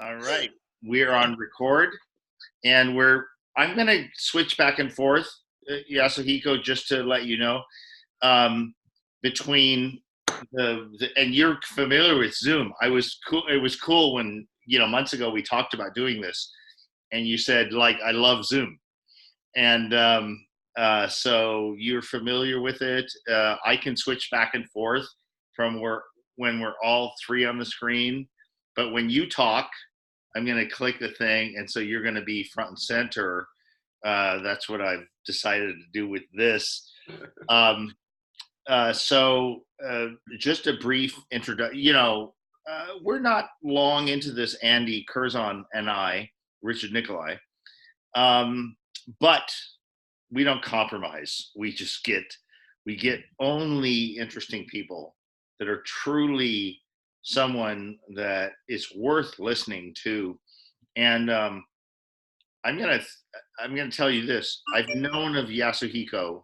All right, we're on record, and I'm going to switch back and forth, Yasuhiko, just to let you know, between and you're familiar with Zoom. It was cool when, months ago we talked about doing this, and you said, like, I love Zoom. And so you're familiar with it. I can switch back and forth from when we're all three on the screen. But when you talk, I'm going to click the thing, and so you're going to be front and center. That's what I've decided to do with this. So just a brief introduction. We're not long into this, Andy Curzon and I, Richard Nikoley, but we don't compromise. We get only interesting people that are truly someone that is worth listening to. And I'm gonna tell you this. I've known of Yasuhiko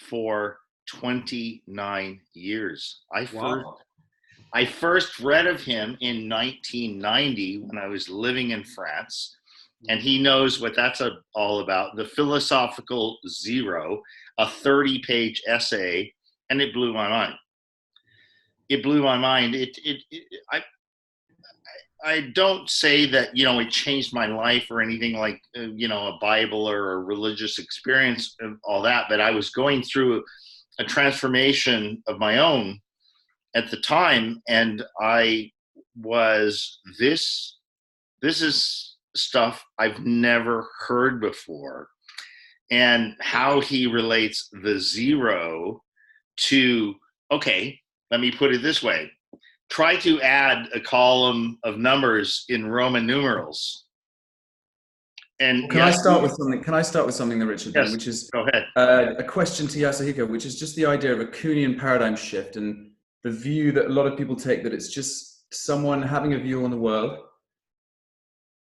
for 29 years. I first read of him in 1990 when I was living in France, and he knows what that's all about. The Philosophical Zero, a 30-page essay, and it blew my mind. It blew my mind. I don't say that, it changed my life or anything like, a Bible or a religious experience and all that, but I was going through a transformation of my own at the time, and this is stuff I've never heard before, and how he relates the zero to, okay, let me put it this way. Try to add a column of numbers in Roman numerals. And Can I start with something, there, Richard? Yes, which is go ahead. A question to Yasuhiko, which is just the idea of a Kuhnian paradigm shift and the view that a lot of people take that it's just someone having a view on the world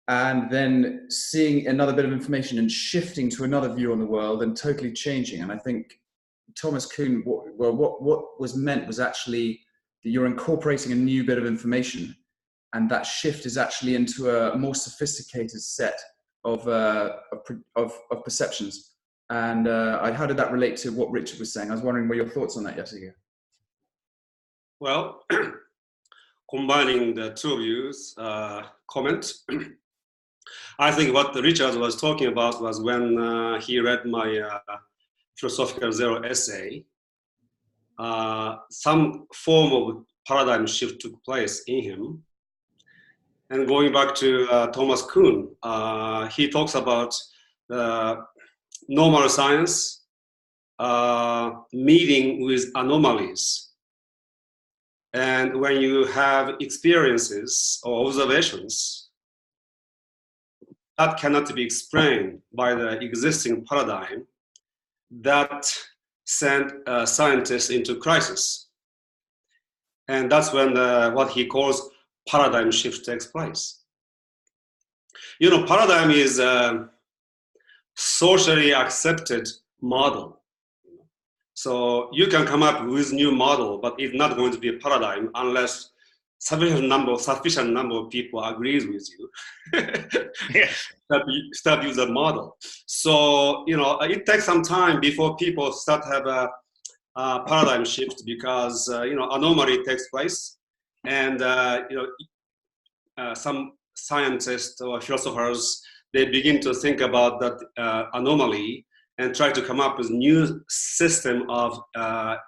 and then seeing another bit of information and shifting to another view on the world and totally changing. And I think Thomas Kuhn, what was meant was actually that you're incorporating a new bit of information, and that shift is actually into a more sophisticated set of perceptions. And how did that relate to what Richard was saying? I was wondering what your thoughts on that, Yasuhiko. Well, combining the two views, comment. I think what Richard was talking about was when he read my Philosophical Zero essay, some form of paradigm shift took place in him. And going back to Thomas Kuhn, he talks about normal science meeting with anomalies. And when you have experiences or observations that cannot be explained by the existing paradigm, that sent scientists into crisis. And that's when what he calls paradigm shift takes place. Paradigm is a socially accepted model. So you can come up with new model, but it's not going to be a paradigm unless sufficient number of people agrees with you. Start use a model. So it takes some time before people start have a paradigm shift, because anomaly takes place, and some scientists or philosophers, they begin to think about that anomaly and try to come up with new system of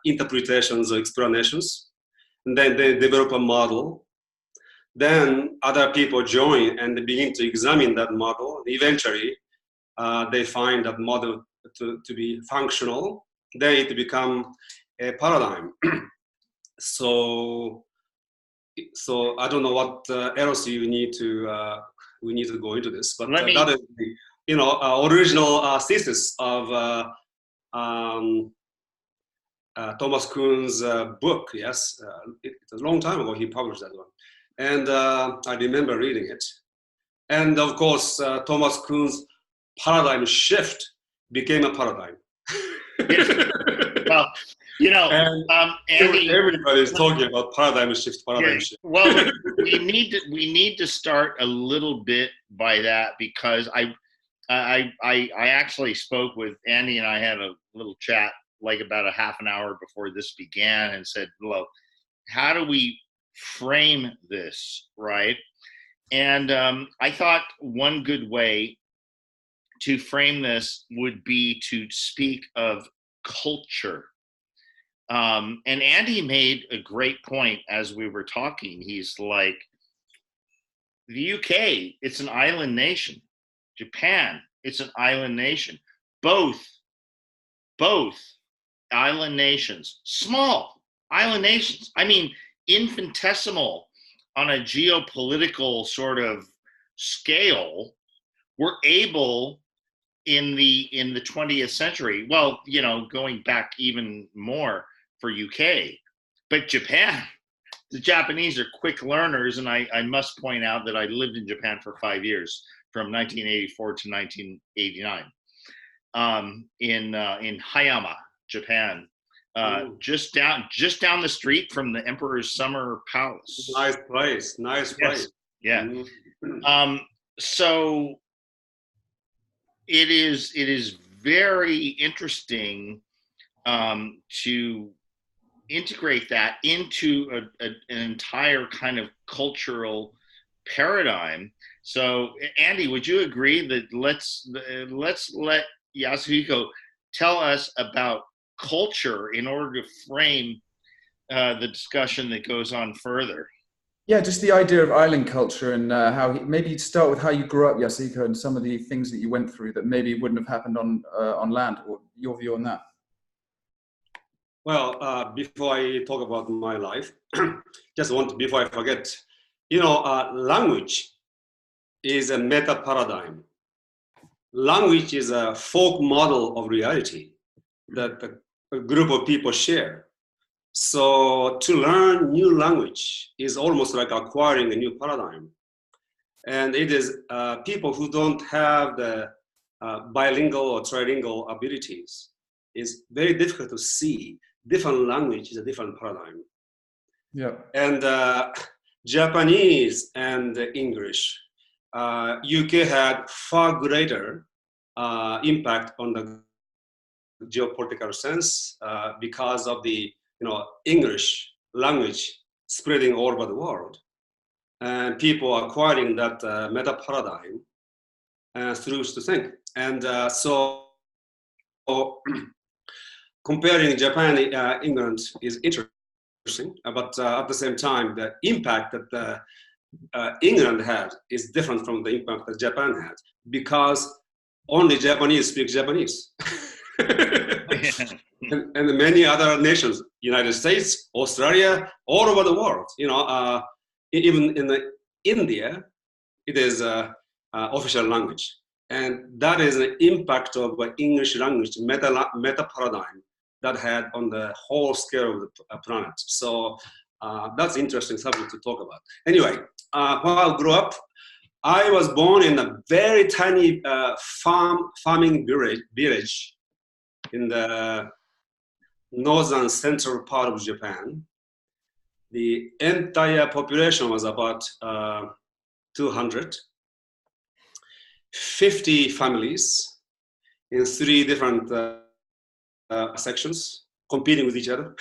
interpretations or explanations. And then they develop a model. Then other people join and they begin to examine that model. Eventually, they find that model to be functional. Then it becomes a paradigm. So I don't know what else we need to go into this, but that is the original thesis of Thomas Kuhn's book. Yes, it's a long time ago he published that one, and I remember reading it. And of course, Thomas Kuhn's paradigm shift became a paradigm. Well, you know, And Andy, everybody is talking about paradigm shift. well, we need to start a little bit by that, because I actually spoke with Andy, and I had a little chat like about a half an hour before this began, and said, well, how do we frame this, right? And I thought one good way to frame this would be to speak of culture. And Andy made a great point as we were talking. He's like, the UK, it's an island nation. Japan, it's an island nation. Both island nations, small island nations. I mean, infinitesimal on a geopolitical sort of scale, were able in the 20th century, well, you know, going back even more for UK, but Japan, the Japanese are quick learners. And I must point out that I lived in Japan for 5 years, from 1984 to 1989, in Hayama, Japan, just down the street from the Emperor's Summer Palace. Nice place. Yes. Yeah. So it is very interesting to integrate that into an entire kind of cultural paradigm. So, Andy, would you agree that let's let Yasuhiko tell us about culture in order to frame the discussion that goes on further? Yeah, just the idea of island culture, and how maybe you'd start with how you grew up, Yasuhiko, and some of the things that you went through that maybe wouldn't have happened on land, or your view on that. Well, before I talk about my life, before I forget, language is a meta paradigm. Language is a folk model of reality that a group of people share. So to learn new language is almost like acquiring a new paradigm. And it is people who don't have the bilingual or trilingual abilities, it's very difficult to see different language is a different paradigm. Yeah. And Japanese and English, UK had far greater impact on the geopolitical sense because of the English language spreading all over the world, and people acquiring that meta paradigm through to think. And so comparing Japan, England is interesting, but at the same time, the impact that England had is different from the impact that Japan had, because only Japanese speak Japanese. and many other nations, United States, Australia, all over the world, even in India, it is official language. And that is an impact of English language meta paradigm that had on the whole scale of the planet. So that's interesting subject to talk about. Anyway, while I grew up, I was born in a very tiny farming village in the northern central part of Japan. The entire population was about 250 families in 3 different sections competing with each other.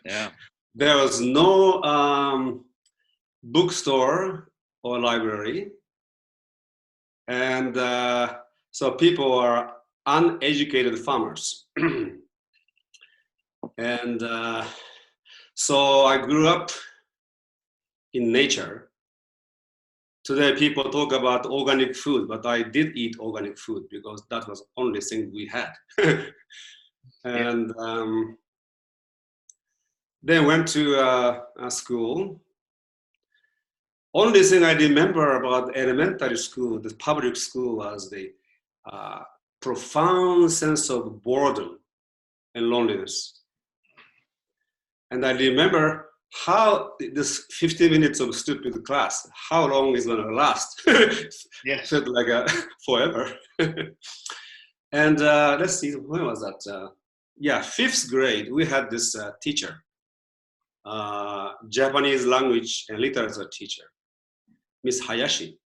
Yeah. There was no bookstore or library. And so people are uneducated farmers. And so I grew up in nature. Today people talk about organic food, but I did eat organic food because that was the only thing we had. And then went to a school. Only thing I remember about elementary school, the public school, was the profound sense of boredom and loneliness. And I remember how this 50 minutes of stupid class, how long is going to last? Yes. Felt like forever. And let's see, when was that? yeah, 5th grade, we had this teacher, Japanese language and literature teacher, Miss Hayashi,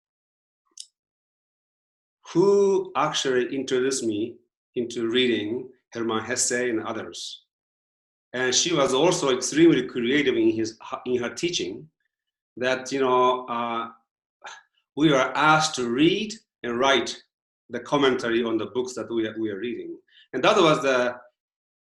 who actually introduced me into reading Hermann Hesse and others. And she was also extremely creative in her teaching, that, you know, we are asked to read and write the commentary on the books that we are reading. And that was the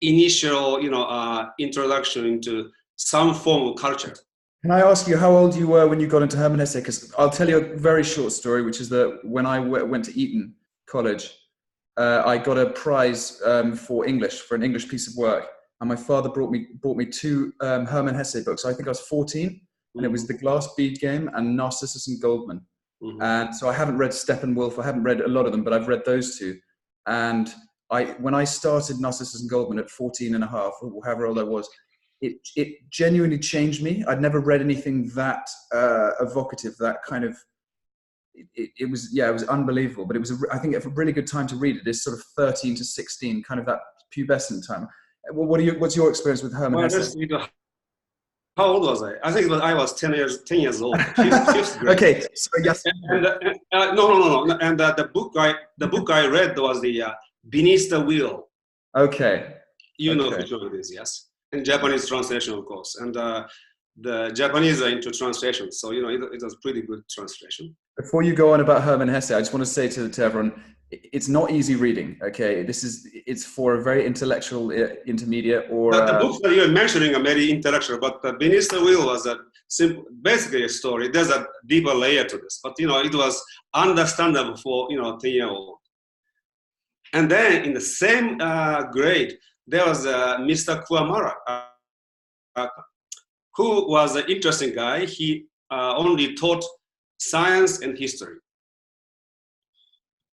initial, you know, introduction into some form of culture. Can I ask you how old you were when you got into Hermann Hesse? Because I'll tell you a very short story, which is that when I went to Eton College, I got a prize for English, for an English piece of work. And my father bought me two Hermann Hesse books. I think I was 14, and it was The Glass Bead Game and Narcissus and Goldman. Mm-hmm. And so I haven't read Steppenwolf, I haven't read a lot of them, but I've read those two. And when I started Narcissus and Goldman at 14 and a half, or however old I was, it genuinely changed me. I'd never read anything that evocative, that kind of, it was unbelievable. But it was, I think, a really good time to read it is sort of 13 to 16, kind of that pubescent time. What's your experience with Hermann Hesse? How old was I? I think I was 10 years old. Fifth grade. Okay, so yes. No. And the book I read was the Beneath the Wheel. Okay. You know which one it is, yes. In Japanese translation, of course. And the Japanese are into translation, so you know it was pretty good translation. Before you go on about Hermann Hesse, I just want to say to everyone, it's not easy reading. Okay, it's for a very intellectual intermediate or. The books that you're mentioning are very intellectual, but Beneath the Wheel was basically a story. There's a deeper layer to this, but you know it was understandable for 10-year-old. And then in the same grade, there was Mr. Kuwamara, who was an interesting guy. He only taught science and history.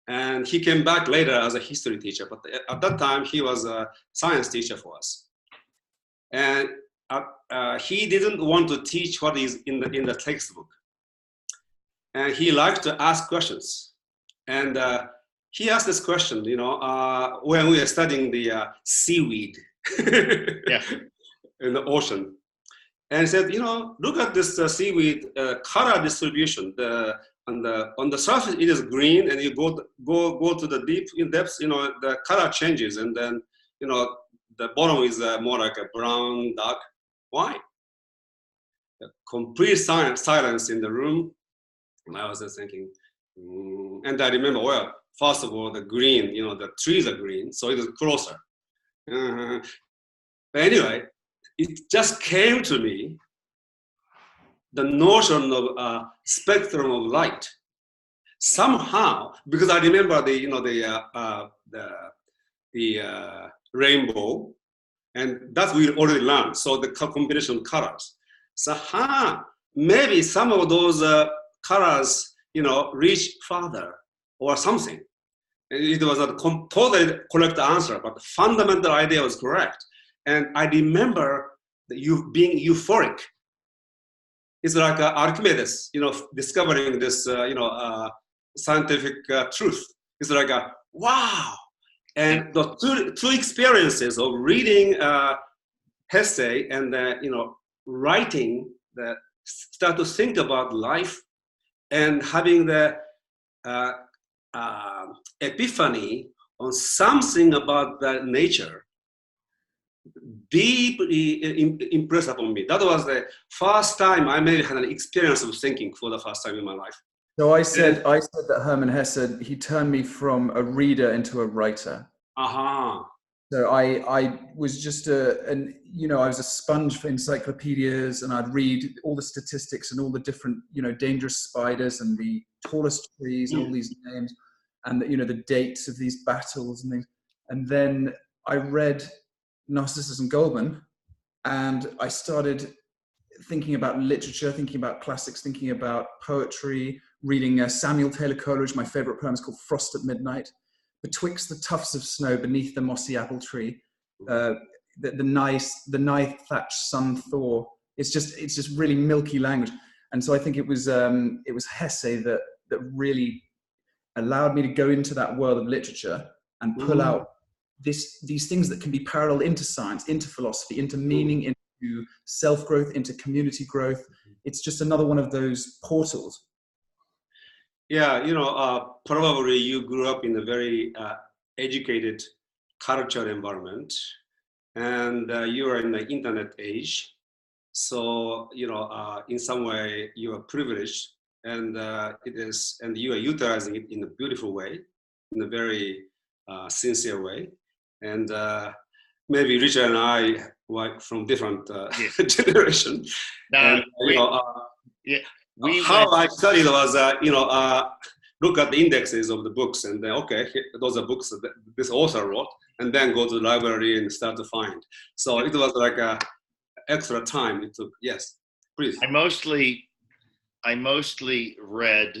And he came back later as a history teacher, but at that time he was a science teacher for us. And he didn't want to teach what is in the textbook. And he liked to ask questions. And he asked this question, when we were studying the seaweed in the ocean. And he said, look at this seaweed color distribution. On the surface it is green, and you go to the deep in depths, the color changes, and then the bottom is more like a brown, dark. Why? A complete silence in the room, and I was just thinking, and I remember, well, first of all, the green, the trees are green, so it is closer. But anyway, it just came to me, the notion of spectrum of light. Somehow, because I remember the rainbow, and that we already learned. So the combination of colors. So maybe some of those colors, reach farther or something. It was a totally correct answer, but the fundamental idea was correct. And I remember being euphoric. It's like Archimedes, discovering this, scientific truth. It's like wow. And the two experiences of reading Hesse and writing, that start to think about life and having the epiphany on something about the nature deeply impressed upon me. That was the first time I maybe had an experience of thinking for the first time in my life. So I said that Hermann Hesse, he turned me from a reader into a writer. So I was just I was a sponge for encyclopedias, and I'd read all the statistics and all the different, dangerous spiders and the tallest trees and all these names, and the dates of these battles and things. And then I read Narcissus and Goldman, and I started thinking about literature, thinking about classics, thinking about poetry, reading Samuel Taylor Coleridge. My favorite poem is called Frost at Midnight. Betwixt the tufts of snow beneath the mossy apple tree, the nigh thatched sun thaw. It's just really milky language. And so I think it was Hesse that really allowed me to go into that world of literature and pull out these things that can be parallel into science, into philosophy, into meaning, into self-growth, into community growth. It's just another one of those portals. Yeah, probably you grew up in a very educated cultural environment, and you are in the internet age. So, in some way you are privileged, and and you are utilizing it in a beautiful way, in a very sincere way. And maybe Richard and I were from different generation. And, how I studied was, look at the indexes of the books, and then, okay, those are books that this author wrote, and then go to the library and start to find. So it was like a extra time it took. Yes, please. I mostly read,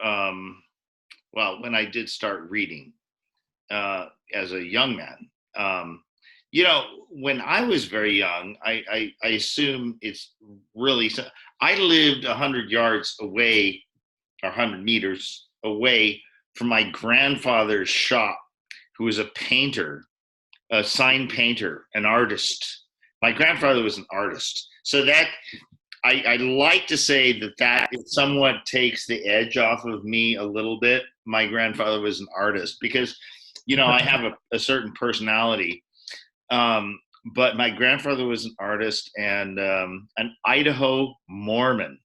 when I did start reading as a young man. When I was very young, I assume it's really, I lived 100 yards away, or 100 meters away from my grandfather's shop, who was a painter, a sign painter, an artist. My grandfather was an artist. So that, I like to say that it somewhat takes the edge off of me a little bit. My grandfather was an artist because, I have a certain personality. But my grandfather was an artist and an Idaho Mormon.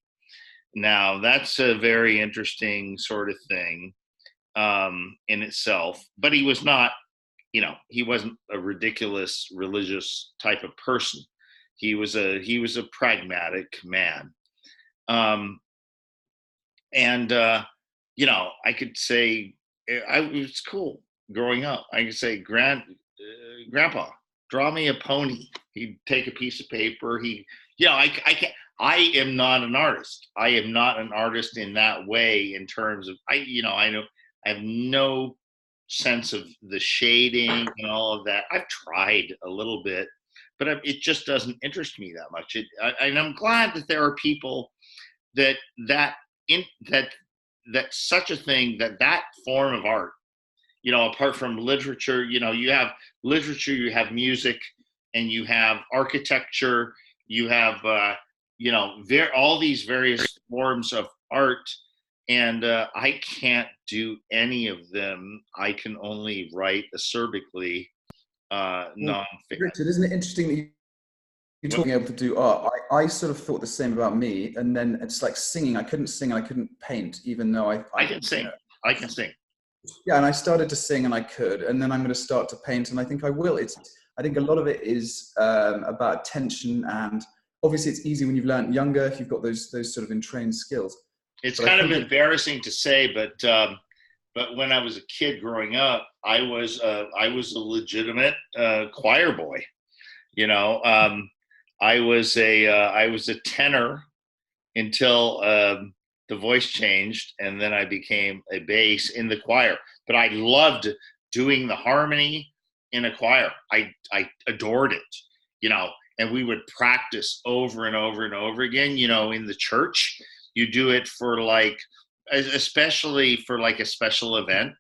Now, that's a very interesting sort of thing in itself. But he was not, he wasn't a ridiculous religious type of person. He was a pragmatic man. I could say it was cool growing up. I could say, Grandpa, draw me a pony. He'd take a piece of paper. I am not an artist. I am not an artist in that way in terms of, I have no sense of the shading and all of that. I've tried a little bit, but it just doesn't interest me that much. And I'm glad that there are people that such a thing, that form of art, apart from literature, you have literature, you have music, and you have architecture, you have, all these various forms of art. And I can't do any of them. I can only write acerbically nonfiction. Richard, isn't it interesting that you're talking able to do art? I sort of thought the same about me. And then it's like singing. I couldn't sing, I couldn't paint, even though I can sing. I can sing. Yeah, and I started to sing and I could, and then I'm going to start to paint, and I think I will. I think a lot of it is about attention, and obviously it's easy when you've learned younger, if you've got those sort of entrained skills. It's kind of embarrassing to say, but when I was a kid growing up, I was a legitimate choir boy. I was a tenor until the voice changed, and then I became a bass in the choir. But I loved doing the harmony in a choir. I adored it, and we would practice over and over and over again, in the church. You do it for especially for a special event,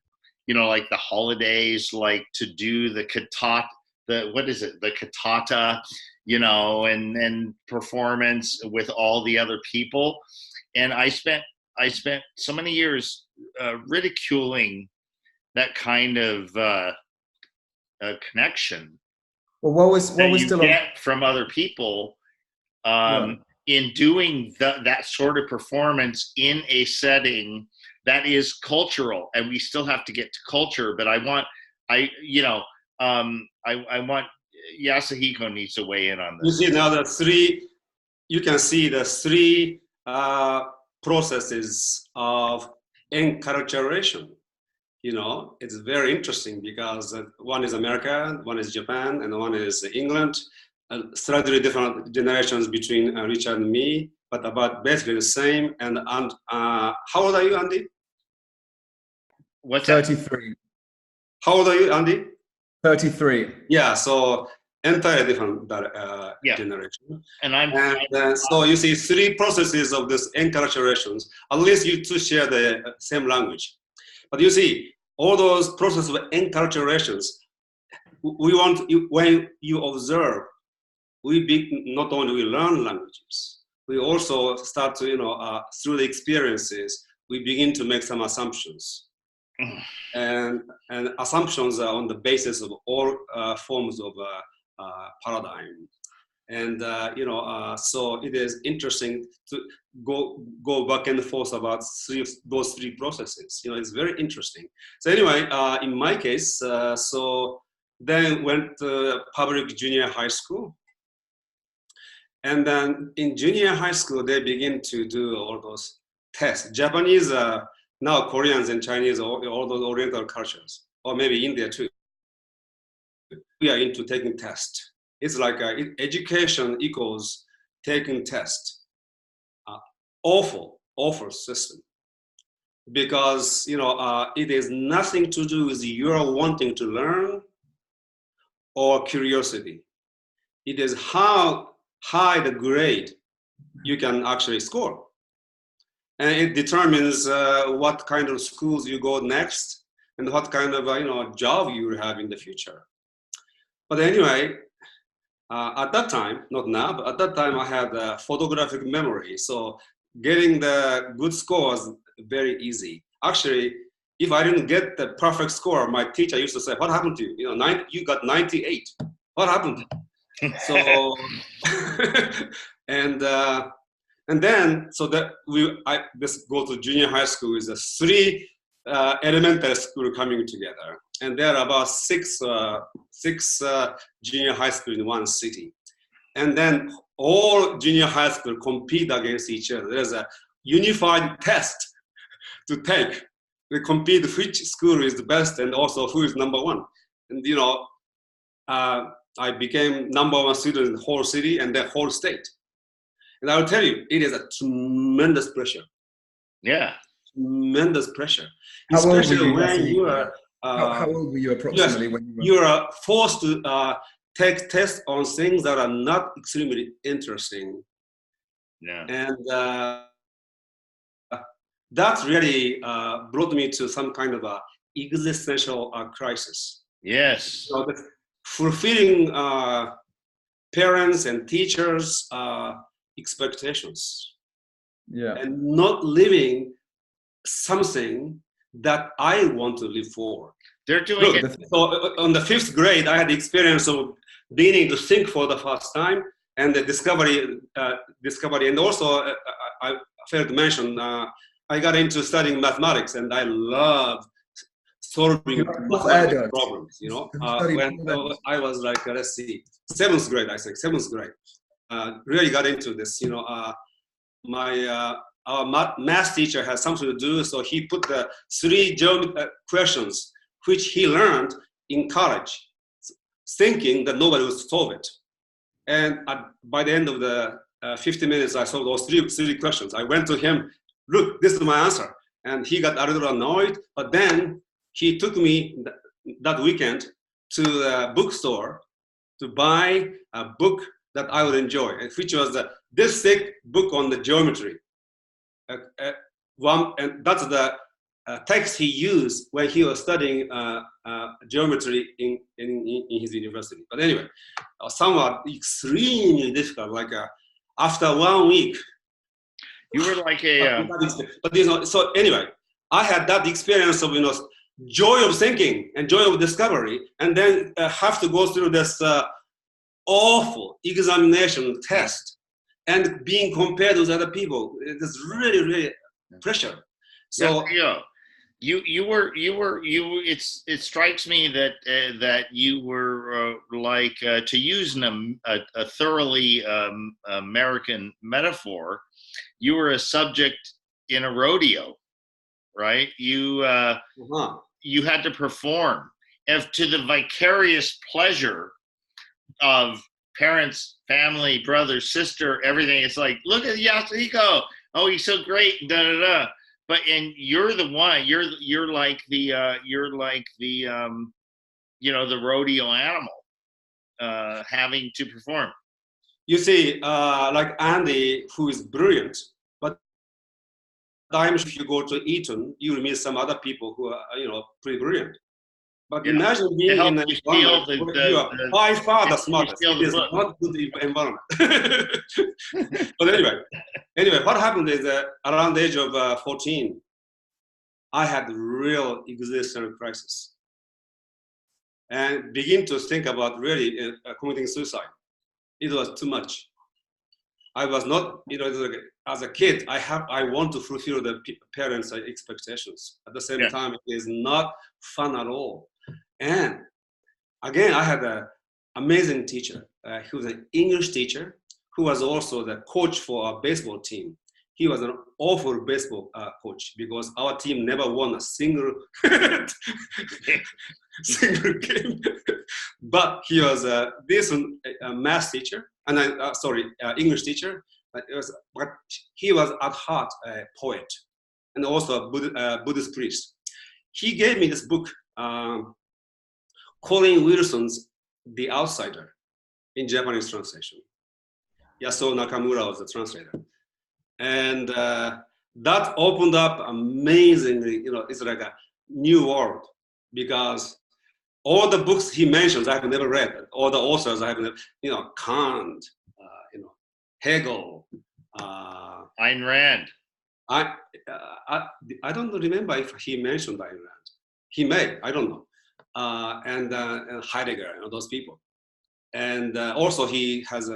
like the holidays, like to do the cantata, the cantata, and performance with all the other people. And I spent so many years ridiculing that kind of connection. Well, what was still get from other people in doing that sort of performance in a setting that is cultural, and we still have to get to culture. But I want Yasuhiko needs to weigh in on this. You see now you can see the three processes of enculturation. It's very interesting because one is America, one is Japan, and one is England. Slightly different generations between Richard and me, but about basically the same. And how old are you, Andy? What's 33. How old are you, Andy? 33. Yeah, so entirely different generation. And so you see three processes of this enculturations. At least you two share the same language. But you see, all those processes of enculturations when you observe, not only we learn languages, we also start to, through the experiences, we begin to make some assumptions. And assumptions are on the basis of all forms of paradigm. And, so it is interesting to go back and forth about those three processes. It's very interesting. So anyway, in my case, so then went to public junior high school. And then in junior high school, they begin to do all those tests. Japanese, now Koreans and Chinese, all those Oriental cultures, or maybe India too. We are into taking tests. It's like education equals taking tests. Awful system. Because, it is nothing to do with your wanting to learn or curiosity. It is how high the grade you can actually score. And it determines what kind of schools you go next and what kind of, job you will have in the future. But anyway, at that time, not now, but at that time I had a photographic memory. So getting the good scores very easy. Actually, if I didn't get the perfect score, my teacher used to say, "What happened to you? You got 98. What happened?" So, and then so that I just go to junior high school is a 3 elementary school coming together, and there are about six junior high school in one city, and then all junior high school compete against each other. There's a unified test to take. They compete which school is the best and also who is number one. And I became number one student in the whole city and the whole state. And I will tell you, it is a tremendous pressure. Yeah. Tremendous pressure. How Especially old were you, when you are... how old were you approximately when you were... You are forced to take tests on things that are not extremely interesting. Yeah. And that really brought me to some kind of a existential crisis. Yes. So the fulfilling parents and teachers' expectations, and not living something that I want to live for. They're doing it. So on the 5th grade, I had the experience of beginning to think for the first time, and the discovery, and also I failed to mention, I got into studying mathematics, and I love solving mathematical problems. When I was like, let's see, 7th grade, I think 7th grade, really got into this. Our math teacher had something to do, so he put the 3 questions which he learned in college, thinking that nobody would solve it. And by the end of the 50 minutes, I solved those 3 questions. I went to him, look, this is my answer. And he got a little annoyed, but then he took me that weekend to the bookstore to buy a book that I would enjoy, which was this thick book on the geometry. And that's the text he used when he was studying geometry in his university. But anyway, somewhat extremely difficult. Like after 1 week, you were like a. But so anyway, I had that experience of joy of thinking and joy of discovery, and then have to go through this awful examination test and being compared with other people. It's really, really pressure. So it strikes me that you were like, to use a thoroughly American metaphor, you were a subject in a rodeo, right? You had to perform to the vicarious pleasure of parents, family, brother, sister, everything. It's like, look at Yasuhiko. Oh, he's so great. Da da da. But you're the one. You're like the the rodeo animal, having to perform. You see, like Andy, who is brilliant, but sometimes if you go to Eton, you will meet some other people who are pretty brilliant. But imagine being in an environment where you are by far the smartest. It is not good environment. But anyway, what happened is that around the age of 14, I had real existential crisis and begin to think about really committing suicide. It was too much. I was not, as a kid, I want to fulfill the parents' expectations. At the same time, it is not fun at all. And again, I had an amazing teacher. He was an English teacher who was also the coach for our baseball team. He was an awful baseball coach because our team never won a single game. But he was a decent math teacher, and English teacher. But he was at heart a poet and also a Buddhist priest. He gave me this book, Colin Wilson's The Outsider, in Japanese translation. Yasuo Nakamura was the translator. And that opened up amazingly, it's like a new world, because all the books he mentions I have never read, all the authors I have never, Kant, Hegel, Ayn Rand. I don't remember if he mentioned Ayn Rand. He may, I don't know. And Heidegger, those people. And also he has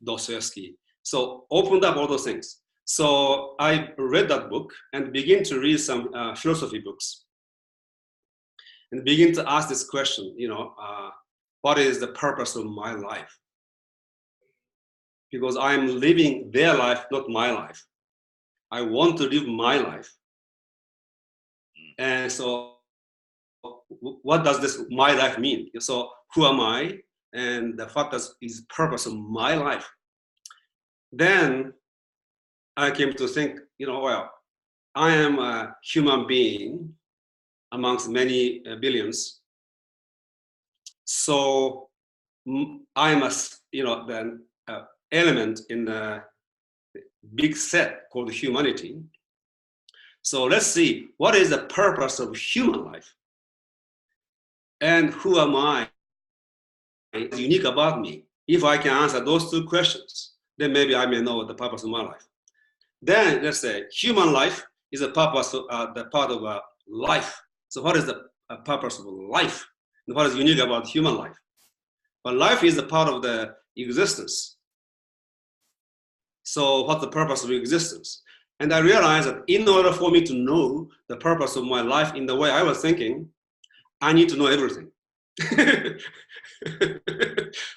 Dostoevsky. So opened up all those things. So I read that book and began to read some philosophy books and begin to ask this question, what is the purpose of my life? Because I'm living their life, not my life. I want to live my life. And so what does this my life mean? So who am I? And what is the purpose of my life? Then I came to think, I am a human being amongst many billions. So I'm an element in the big set called humanity. So let's see, what is the purpose of human life? And who am I? It's unique about me. If I can answer those two questions, then maybe I may know the purpose of my life. Then let's say human life is a purpose, the part of life. So what is the purpose of life? And what is unique about human life? But life is a part of the existence. So what's the purpose of existence? And I realized that in order for me to know the purpose of my life in the way I was thinking, I need to know everything.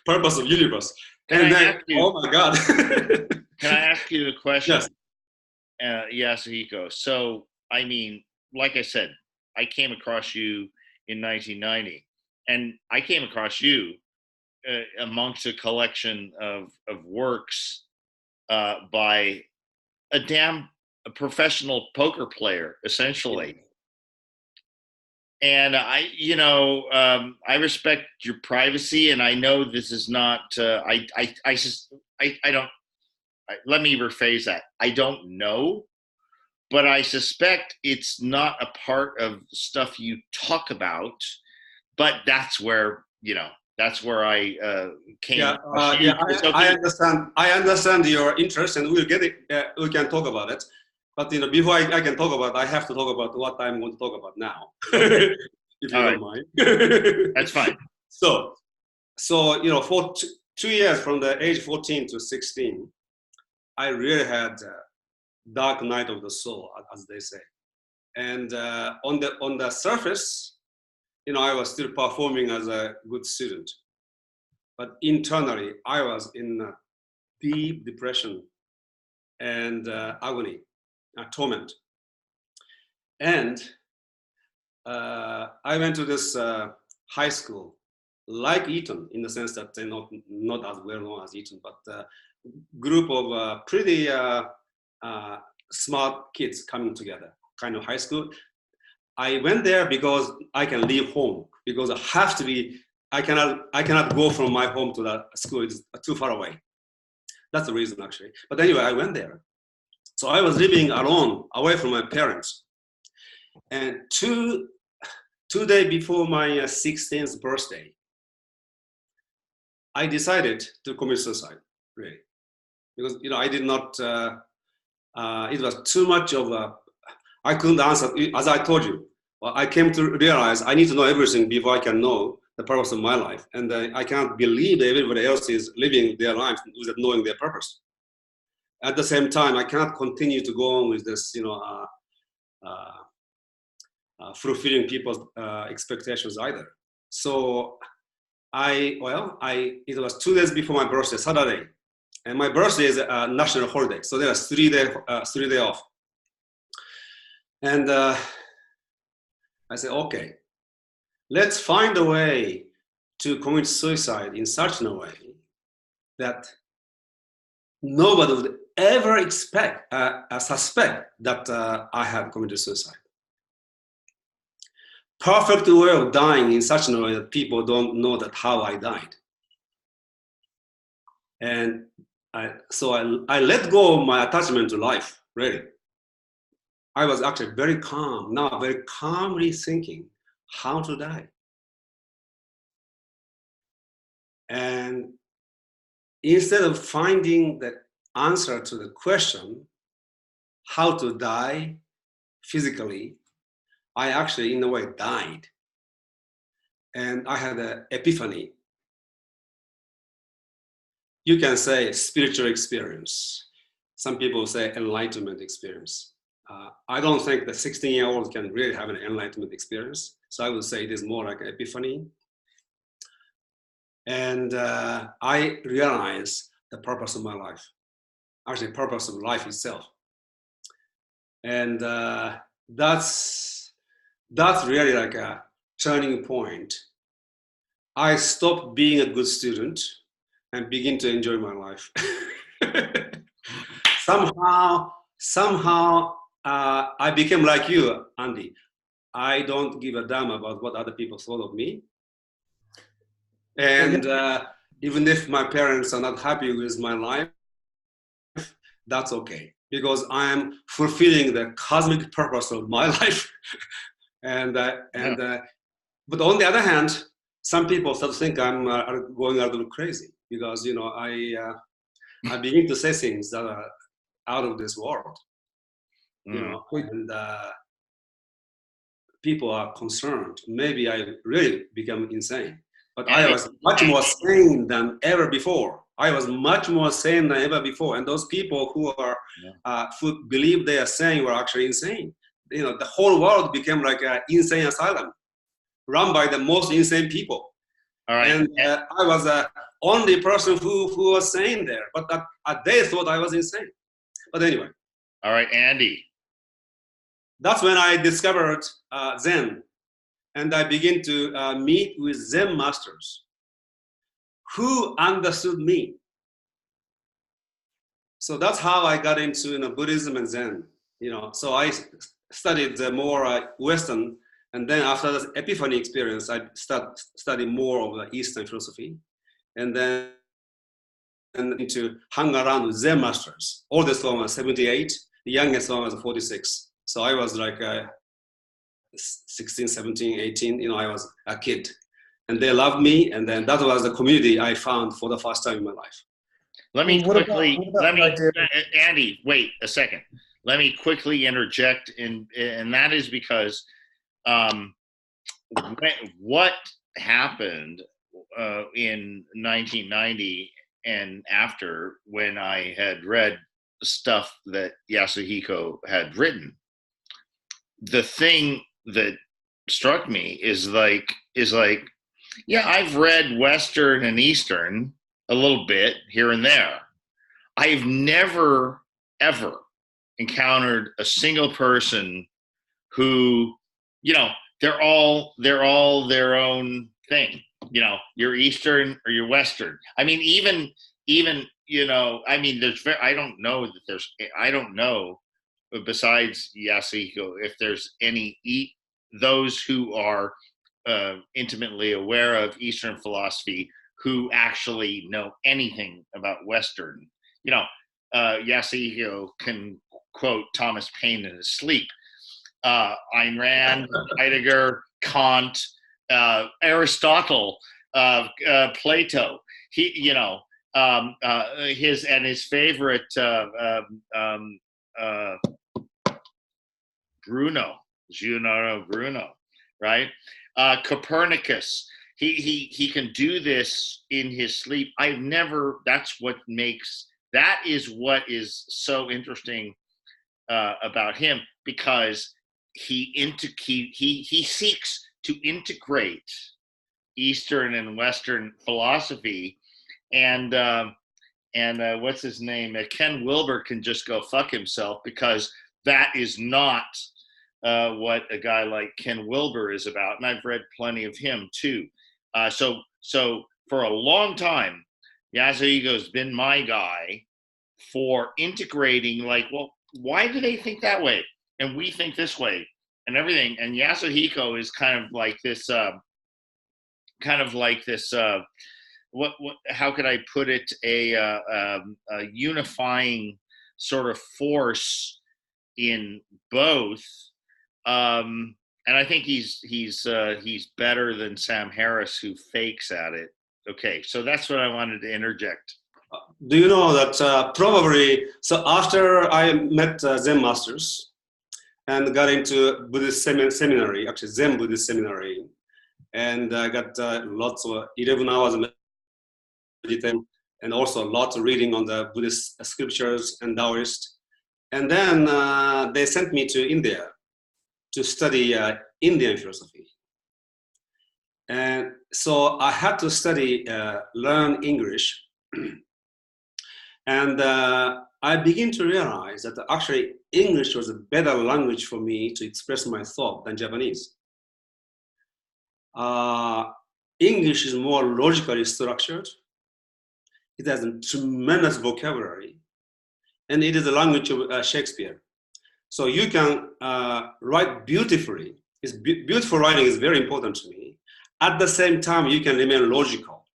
Purpose of universe. And then, oh my God. Can I ask you a question? Yes. Yasuhiko. So, I mean, like I said, I came across you in 1990, and I came across you amongst a collection of works by a professional poker player, essentially. And I respect your privacy, and I know this is not. Let me rephrase that. I don't know, but I suspect it's not a part of the stuff you talk about. But that's where I came. Yeah, I understand your interest, and we'll get it. We can talk about it. But before I can talk about it, I have to talk about what I'm going to talk about now, if you don't mind. That's fine. So for 2 years, from the age 14 to 16, I really had a dark night of the soul, as they say. And on the surface, I was still performing as a good student, but internally, I was in a deep depression and agony. Torment. And I went to this high school, like Eton, in the sense that they're not as well known as Eton, but a group of pretty smart kids coming together, kind of high school. I went there because I can leave home, because I cannot go from my home to that school. It's too far away. That's the reason, actually. But anyway, I went there. So I was living alone, away from my parents. And two 2 days before my 16th birthday, I decided to commit suicide, really. Because, I did not, it was too much of a, I couldn't answer, as I told you. Well, I came to realize I need to know everything before I can know the purpose of my life. And I can't believe that everybody else is living their lives without knowing their purpose. At the same time, I cannot continue to go on with this, fulfilling people's expectations either. So it was 2 days before my birthday, Saturday. And my birthday is a national holiday. So there was 3 days off. And I said, okay, let's find a way to commit suicide in such a way that nobody would ever suspect that I have committed suicide. Perfect way of dying in such a way that people don't know that how I died. And so I let go of my attachment to life, really. I was actually very calm, now very calmly thinking how to die. And instead of finding the answer to the question, how to die physically, I actually, in a way, died. And I had an epiphany. You can say spiritual experience. Some people say enlightenment experience. I don't think the 16-year-old can really have an enlightenment experience. So I would say it is more like an epiphany. And I realized the purpose of my life, actually the purpose of life itself. And that's really like a turning point. I stopped being a good student and begin to enjoy my life. Somehow, I became like you, Andy. I don't give a damn about what other people thought of me. And even if my parents are not happy with my life, that's okay, because I am fulfilling the cosmic purpose of my life. But on the other hand, some people start to think I'm going a little crazy, because I begin to say things that are out of this world. And people are concerned. Maybe I really become insane. But I was much more sane than ever before. And those people who are who believe they are sane were actually insane. The whole world became like an insane asylum, run by the most insane people. All right. And I was the only person who was sane there. But they thought I was insane. But anyway. All right, Andy. That's when I discovered Zen. And I began to meet with Zen masters who understood me. So that's how I got into Buddhism and Zen. So I studied the more Western, and then after the epiphany experience, I studied more of the Eastern philosophy, and then to hang around with Zen masters. Oldest one was 78, the youngest one was 46. So I was like 16, 17, 18, I was a kid. And they loved me, and then that was the community I found for the first time in my life. Andy, wait a second. Let me quickly interject, and that is because what happened in 1990 and after, when I had read stuff that Yasuhiko had written, the thing that struck me is like, yeah, I've read Western and Eastern a little bit here and there. I've never, ever encountered a single person who, they're all their own thing. You're Eastern or you're Western. I mean, even I don't know besides Yasuhiko if there's any those who are intimately aware of Eastern philosophy who actually know anything about Western. Yasuhiko can quote Thomas Paine in his sleep. Ayn Rand, Heidegger, Kant, Aristotle, Plato. He, his favorite Bruno, right? Copernicus. He can do this in his sleep. That is what is so interesting about him, because he seeks to integrate Eastern and Western philosophy, and what's his name? Ken Wilber can just go fuck himself, because that is not what a guy like Ken Wilber is about, and I've read plenty of him too. So for a long time, Yasuhiko's been my guy for integrating, like, well, why do they think that way? And we think this way and everything. And Yasuhiko is kind of like this, how could I put it? A unifying sort of force in both. And I think he's better than Sam Harris, who fakes at it. Okay, so that's what I wanted to interject. Do you know that probably, so after I met Zen masters and got into Buddhist seminary, actually Zen Buddhist seminary, and I got lots of 11 hours of meditation, and also lots of reading on the Buddhist scriptures and Taoist. And then they sent me to India to study Indian philosophy. And so I had to learn English. And I began to realize that actually English was a better language for me to express my thought than Japanese. English is more logically structured. It has a tremendous vocabulary, and it is the language of Shakespeare. So you can write beautifully. Beautiful writing is very important to me. At the same time, you can remain logical.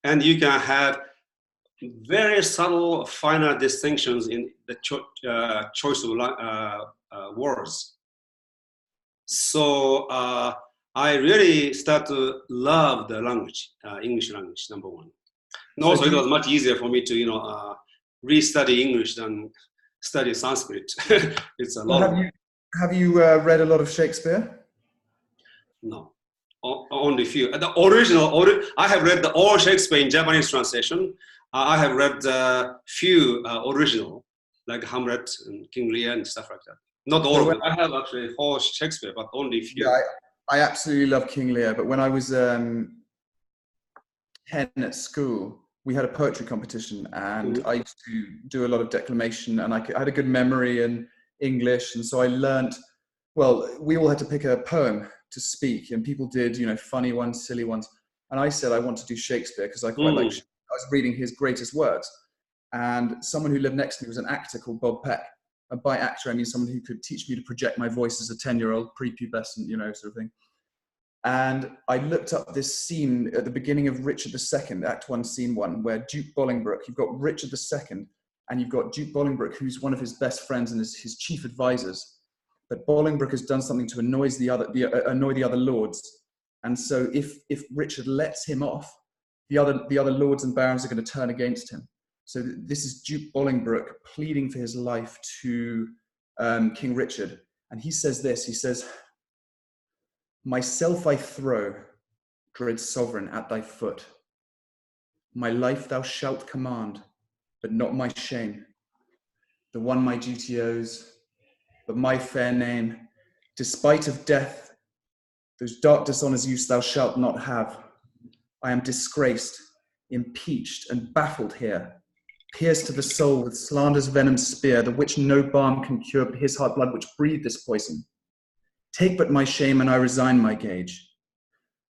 And you can have very subtle, finer distinctions in the choice of words. So I really start to love the language, English language, number one. And also, it was much easier for me to, restudy English than study Sanskrit. It's a lot. Have you read a lot of Shakespeare? No, only few. The original, I have read all Shakespeare in Japanese translation. I have read few original, like Hamlet and King Lear and stuff like that. Not all of them. I have actually whole Shakespeare, but only few. Yeah, I absolutely love King Lear. But when I was 10 at school, we had a poetry competition, and I used to do a lot of declamation, and I had a good memory in English, and so I learned. Well, we all had to pick a poem to speak, and people did, funny ones, silly ones, and I said I want to do Shakespeare because I quite like. I was reading his greatest works, and someone who lived next to me was an actor called Bob Peck. And by actor, I mean someone who could teach me to project my voice as a 10-year-old, prepubescent, sort of thing. And I looked up this scene at the beginning of Richard II, Act 1, Scene 1, where Duke Bolingbroke, you've got Richard II, and you've got Duke Bolingbroke, who's one of his best friends and is his chief advisors. But Bolingbroke has done something to annoy the other lords. And so if Richard lets him off, the other lords and barons are going to turn against him. So this is Duke Bolingbroke pleading for his life to King Richard. And he says this, he says, "Myself I throw, dread sovereign, at thy foot. My life thou shalt command, but not my shame. The one my duty owes, but my fair name, despite of death, those dark dishonors use thou shalt not have. I am disgraced, impeached, and baffled here, pierced to the soul with slander's venom spear, the which no balm can cure but his heart blood which breathed this poison. Take but my shame, and I resign my gage.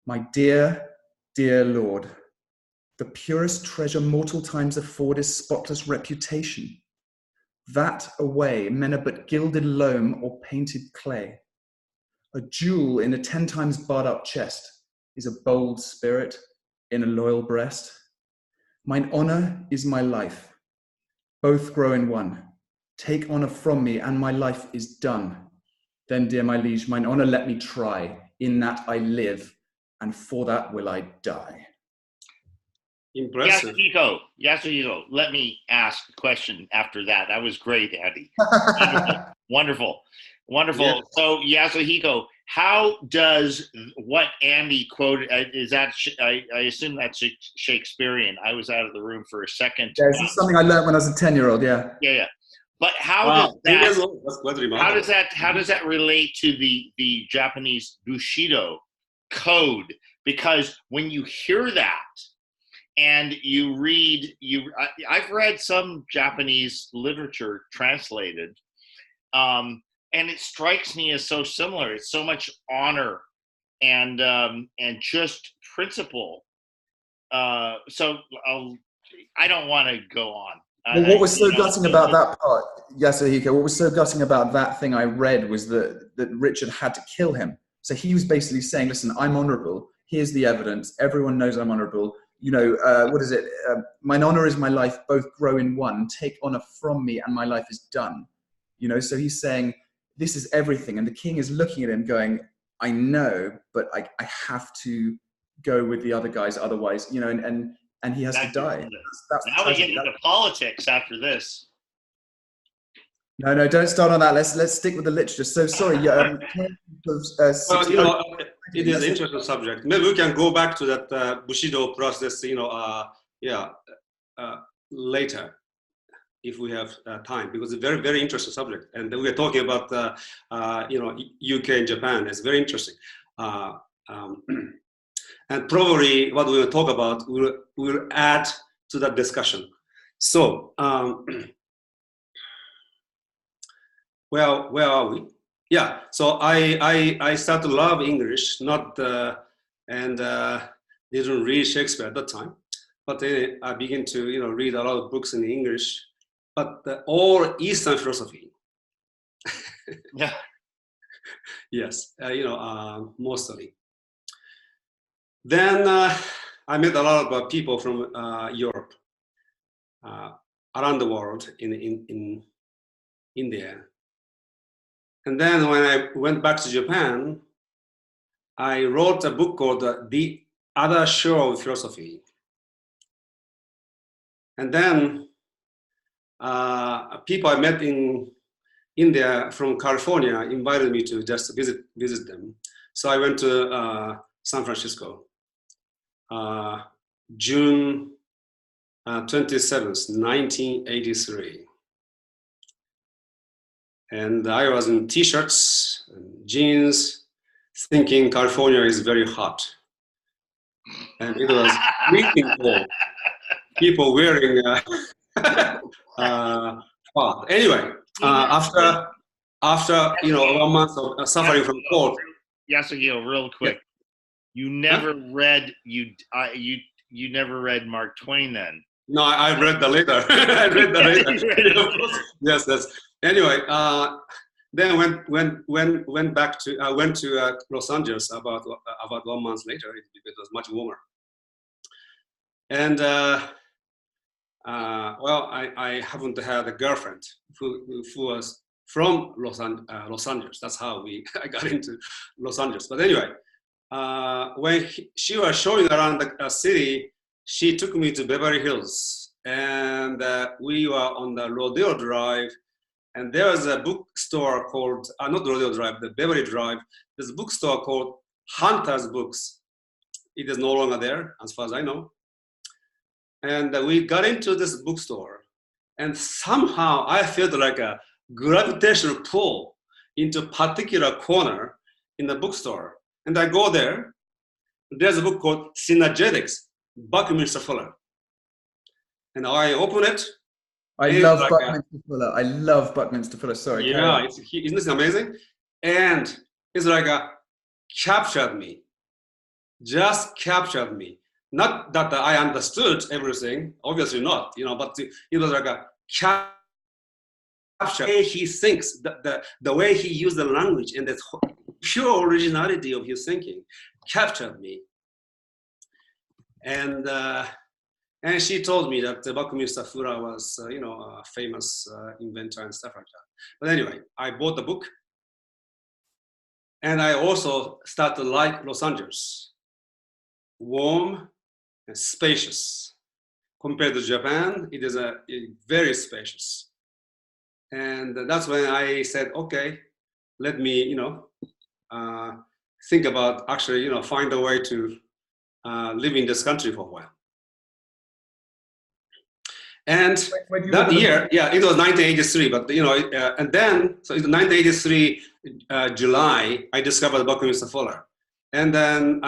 My dear, dear Lord, the purest treasure mortal times afford is spotless reputation. That away, men are but gilded loam or painted clay. A jewel in a 10 times barred up chest is a bold spirit in a loyal breast. Mine honor is my life. Both grow in one. Take honour from me, and my life is done. Then, dear my liege, mine honour let me try. In that I live, and for that will I die. Impressive. Yasuhiko, let me ask a question after that. That was great, Andy. Wonderful. Yeah. So, Yasuhiko, how does what Andy quoted, is that, I assume that's Shakespearean. I was out of the room for a second. Yeah, this is something I learned when I was a 10-year-old, yeah. Yeah. But how does that relate to the Japanese Bushido code? Because when you hear that and you read, I've read some Japanese literature translated, and it strikes me as so similar. It's so much honor and just principle. So I don't want to go on. Well, what was so gutting about that part, Yasuhiko, what was so gutting about that thing I read was that Richard had to kill him. So he was basically saying, listen, I'm honorable. Here's the evidence. Everyone knows I'm honorable. You know, what is it? Mine honor is my life, both grow in one. Take honor from me and my life is done. You know, so he's saying, this is everything. And the king is looking at him going, I know, but I have to go with the other guys. Otherwise, you know, and he has to die. Now we get into politics after this. No, don't start on that. Let's stick with the literature. So sorry. Well, you know, it is an interesting subject. Maybe we can go back to that Bushido process, you know, later, if we have time, because it's a very, very interesting subject. And then we're talking about, you know, UK and Japan. It's very interesting. And probably what we will talk about will add to that discussion. So, well, where are we? Yeah. So I started to love English, and didn't read Shakespeare at that time, but then I began to, you know, read a lot of books in English, but all Eastern philosophy. Yeah. Yes. You know, mostly. Then I met a lot of people from Europe, around the world, in India. And then when I went back to Japan, I wrote a book called The Other Shore of Philosophy. And then people I met in India from California invited me to just visit them. So I went to San Francisco. June 27th, 1983. And I was in t-shirts and jeans, thinking California is very hot. And it was freezing cold. People wearing anyway, after you know 1 month of suffering from cold. Yasuhiko, real quick. You never read you never read Mark Twain then? No, I read the letter. I read the letter. Yes. Anyway, then went back to went to Los Angeles about 1 month later. It was much warmer. And well, I haven't had a girlfriend who was from Los Angeles. That's how I got into Los Angeles. But anyway. When she was showing around the city, she took me to Beverly Hills, and we were on the Rodeo Drive, and there was a bookstore called, not Rodeo Drive, the Beverly Drive. There's a bookstore called Hunter's Books. It is no longer there, as far as I know. And we got into this bookstore, and somehow I felt like a gravitational pull into a particular corner in the bookstore. And I go there, there's a book called Synergetics, Buckminster Fuller. And I open it. I love like Buckminster Fuller. I love Buckminster Fuller. Sorry. Yeah, isn't this amazing? And it's like captured me, just captured me. Not that I understood everything, obviously not, you know, but it was like a capture. The way he thinks, the way he used the language, and the pure originality of his thinking captured me. And And she told me that Buckminster Fuller was, a famous inventor and stuff like that. But anyway, I bought the book. And I also started to like Los Angeles. Warm and spacious. Compared to Japan, it is a very spacious. And that's when I said, okay, let me, think about actually, find a way to live in this country for a while. And that year, yeah, it was 1983, but, and then, so in 1983, July, I discovered Buckminster Fuller. And then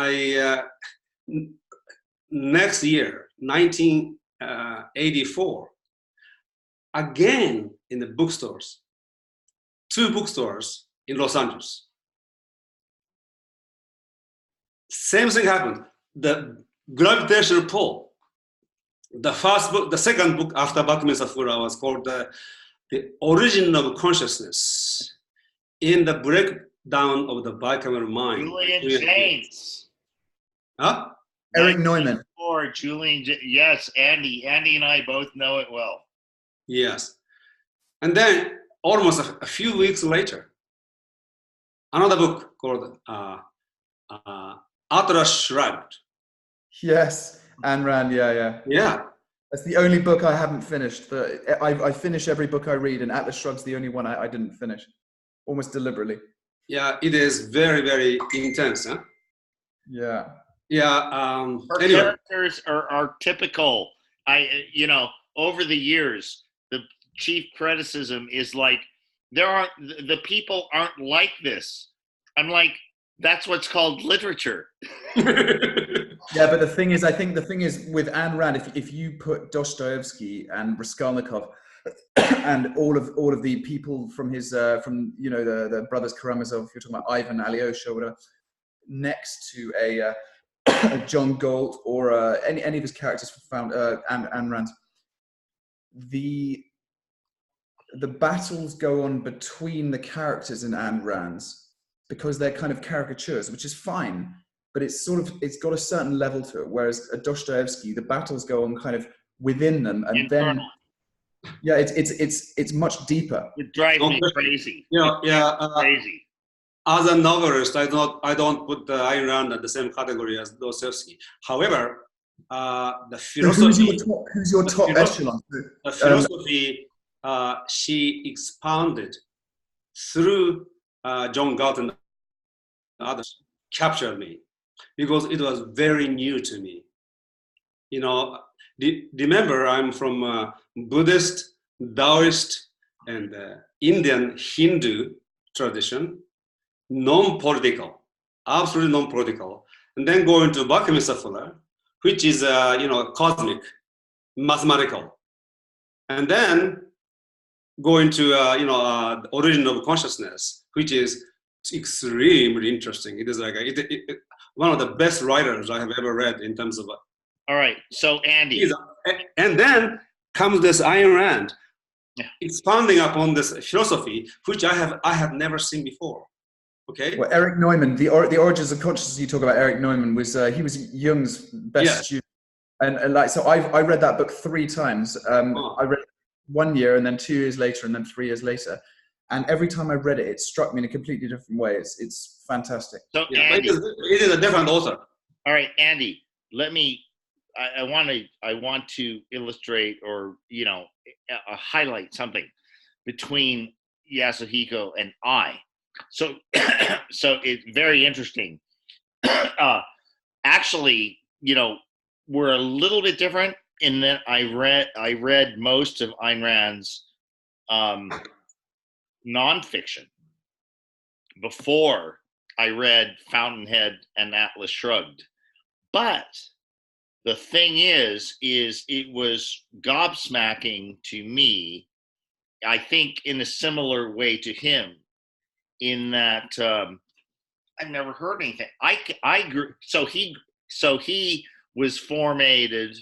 next year, 1984, again in the bookstores, 2 bookstores in Los Angeles. Same thing happened. The gravitational pull. The first book, the second book after Buckminster Fuller was called The Origin of Consciousness in the Breakdown of the Bicameral Mind. Julian James. Huh? Eric Neumann. Or Julian, yes, Andy. Andy and I both know it well. Yes. And then almost a few weeks later, another book called Atlas Shrugged. Yes, Ayn Rand, yeah. Yeah. That's the only book I haven't finished. I finish every book I read, and Atlas Shrugged's the only one I didn't finish, almost deliberately. Yeah, it is very, very intense, huh? Yeah. Yeah. Her anyway. characters are typical. Over the years, the chief criticism is like, the people aren't like this. I'm like, that's what's called literature. Yeah, but the thing is, I think the thing is with Ayn Rand, if you put Dostoevsky and Raskolnikov and all of the people from his the brothers Karamazov, if you're talking about Ivan Alyosha or whatever, next to a John Galt or any of his characters found Ayn Rand, the battles go on between the characters in Ayn Rand's because they're kind of caricatures, which is fine. But it's got a certain level to it. Whereas at Dostoevsky, the battles go on kind of within them, and Internal. then it's much deeper. It drives me crazy. Crazy. As a novelist, I don't put Ayn Rand in the same category as Dostoevsky. However, the philosophy. Who's your top echelon? The philosophy she expounded through John Galt and others captured me. Because it was very new to me. Remember, I'm from Buddhist, Taoist, and Indian Hindu tradition, non-political, absolutely non-political, and then go into Buckminster Fuller, which is cosmic, mathematical, and then go into the origin of consciousness, which is extremely interesting. It is like one of the best writers I have ever read in terms of. All right, so Andy. And then comes this Ayn Rand, expanding upon this philosophy, which I have never seen before. Okay. Well, Eric Neumann, the origins of consciousness you talk about. Eric Neumann was he was Jung's best student, and so I read that book 3 times. I read it 1 year, and then 2 years later, and then 3 years later. And every time I read it, it struck me in a completely different way. It's fantastic. So Andy, it is a different author. All right, Andy, I want to illustrate or highlight something between Yasuhiko and I. So it's very interesting. Actually, we're a little bit different in that I read most of Ayn Rand's nonfiction before I read Fountainhead and Atlas Shrugged. But the thing is it was gobsmacking to me, I think in a similar way to him, in that I've never heard anything. I grew, so he was formation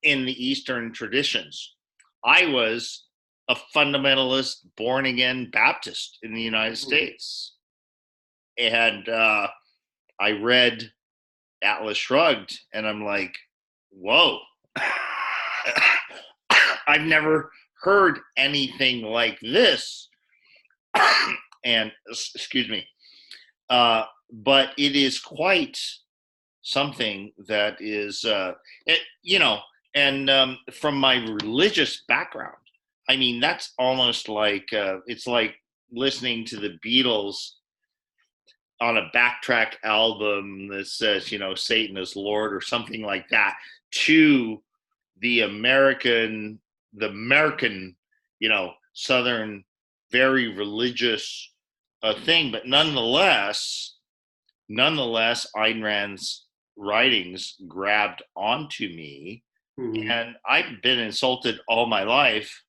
in the Eastern traditions. I was a fundamentalist, born again Baptist in the United States, and I read Atlas Shrugged, and I'm like, whoa. I've never heard anything like this. And excuse me. But it is quite something that is, and from my religious background, I mean, that's almost like, it's like listening to the Beatles on a backtrack album that says, Satan is Lord or something like that, to the American, Southern, very religious thing. But nonetheless, Ayn Rand's writings grabbed onto me, and I've been insulted all my life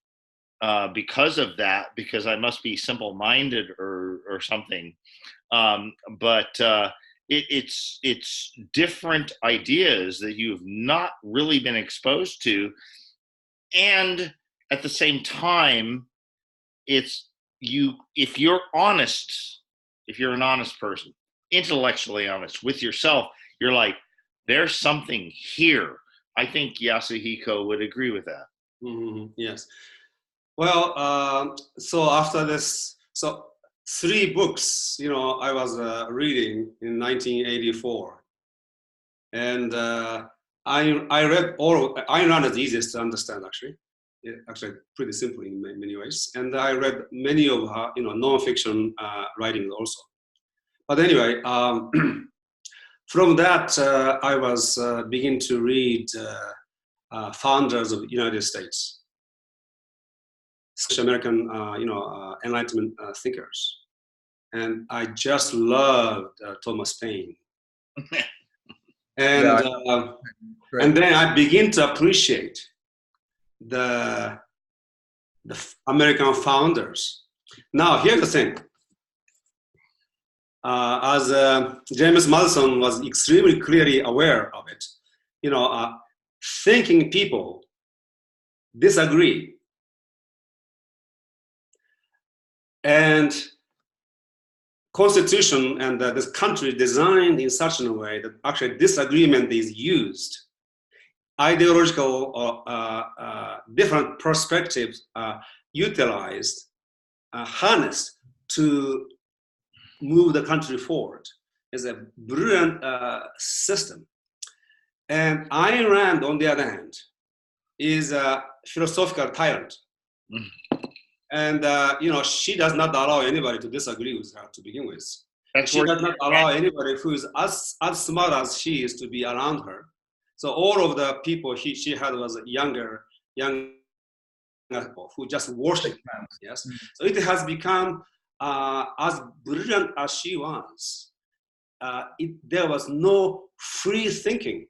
because of that, because I must be simple-minded or something. But it's different ideas that you've not really been exposed to, and at the same time, if you're honest, if you're an honest person, intellectually honest with yourself, you're like, there's something here. I think Yasuhiko would agree with that. Yes. Well, so after this, so 3 books, I was reading in 1984, and I read all. Ayn Rand is easiest to understand, actually. Actually, pretty simple in many ways. And I read many of her, non-fiction writings also. But anyway, from that, I was beginning to read founders of the United States. American, Enlightenment thinkers, and I just loved Thomas Paine, and and then I begin to appreciate the American founders. Now, here's the thing: as James Madison was extremely clearly aware of it, thinking people disagree. And Constitution and this country designed in such a way that actually disagreement is used. Ideological or different perspectives are utilized, harnessed to move the country forward. It's a brilliant system. And Ayn Rand, on the other hand, is a philosophical tyrant. And, she does not allow anybody to disagree with her to begin with. She does not allow anybody who is as smart as she is to be around her. So all of the people she had was younger people who just worshiped her. Yes. So it has become as brilliant as she was. There was no free thinking.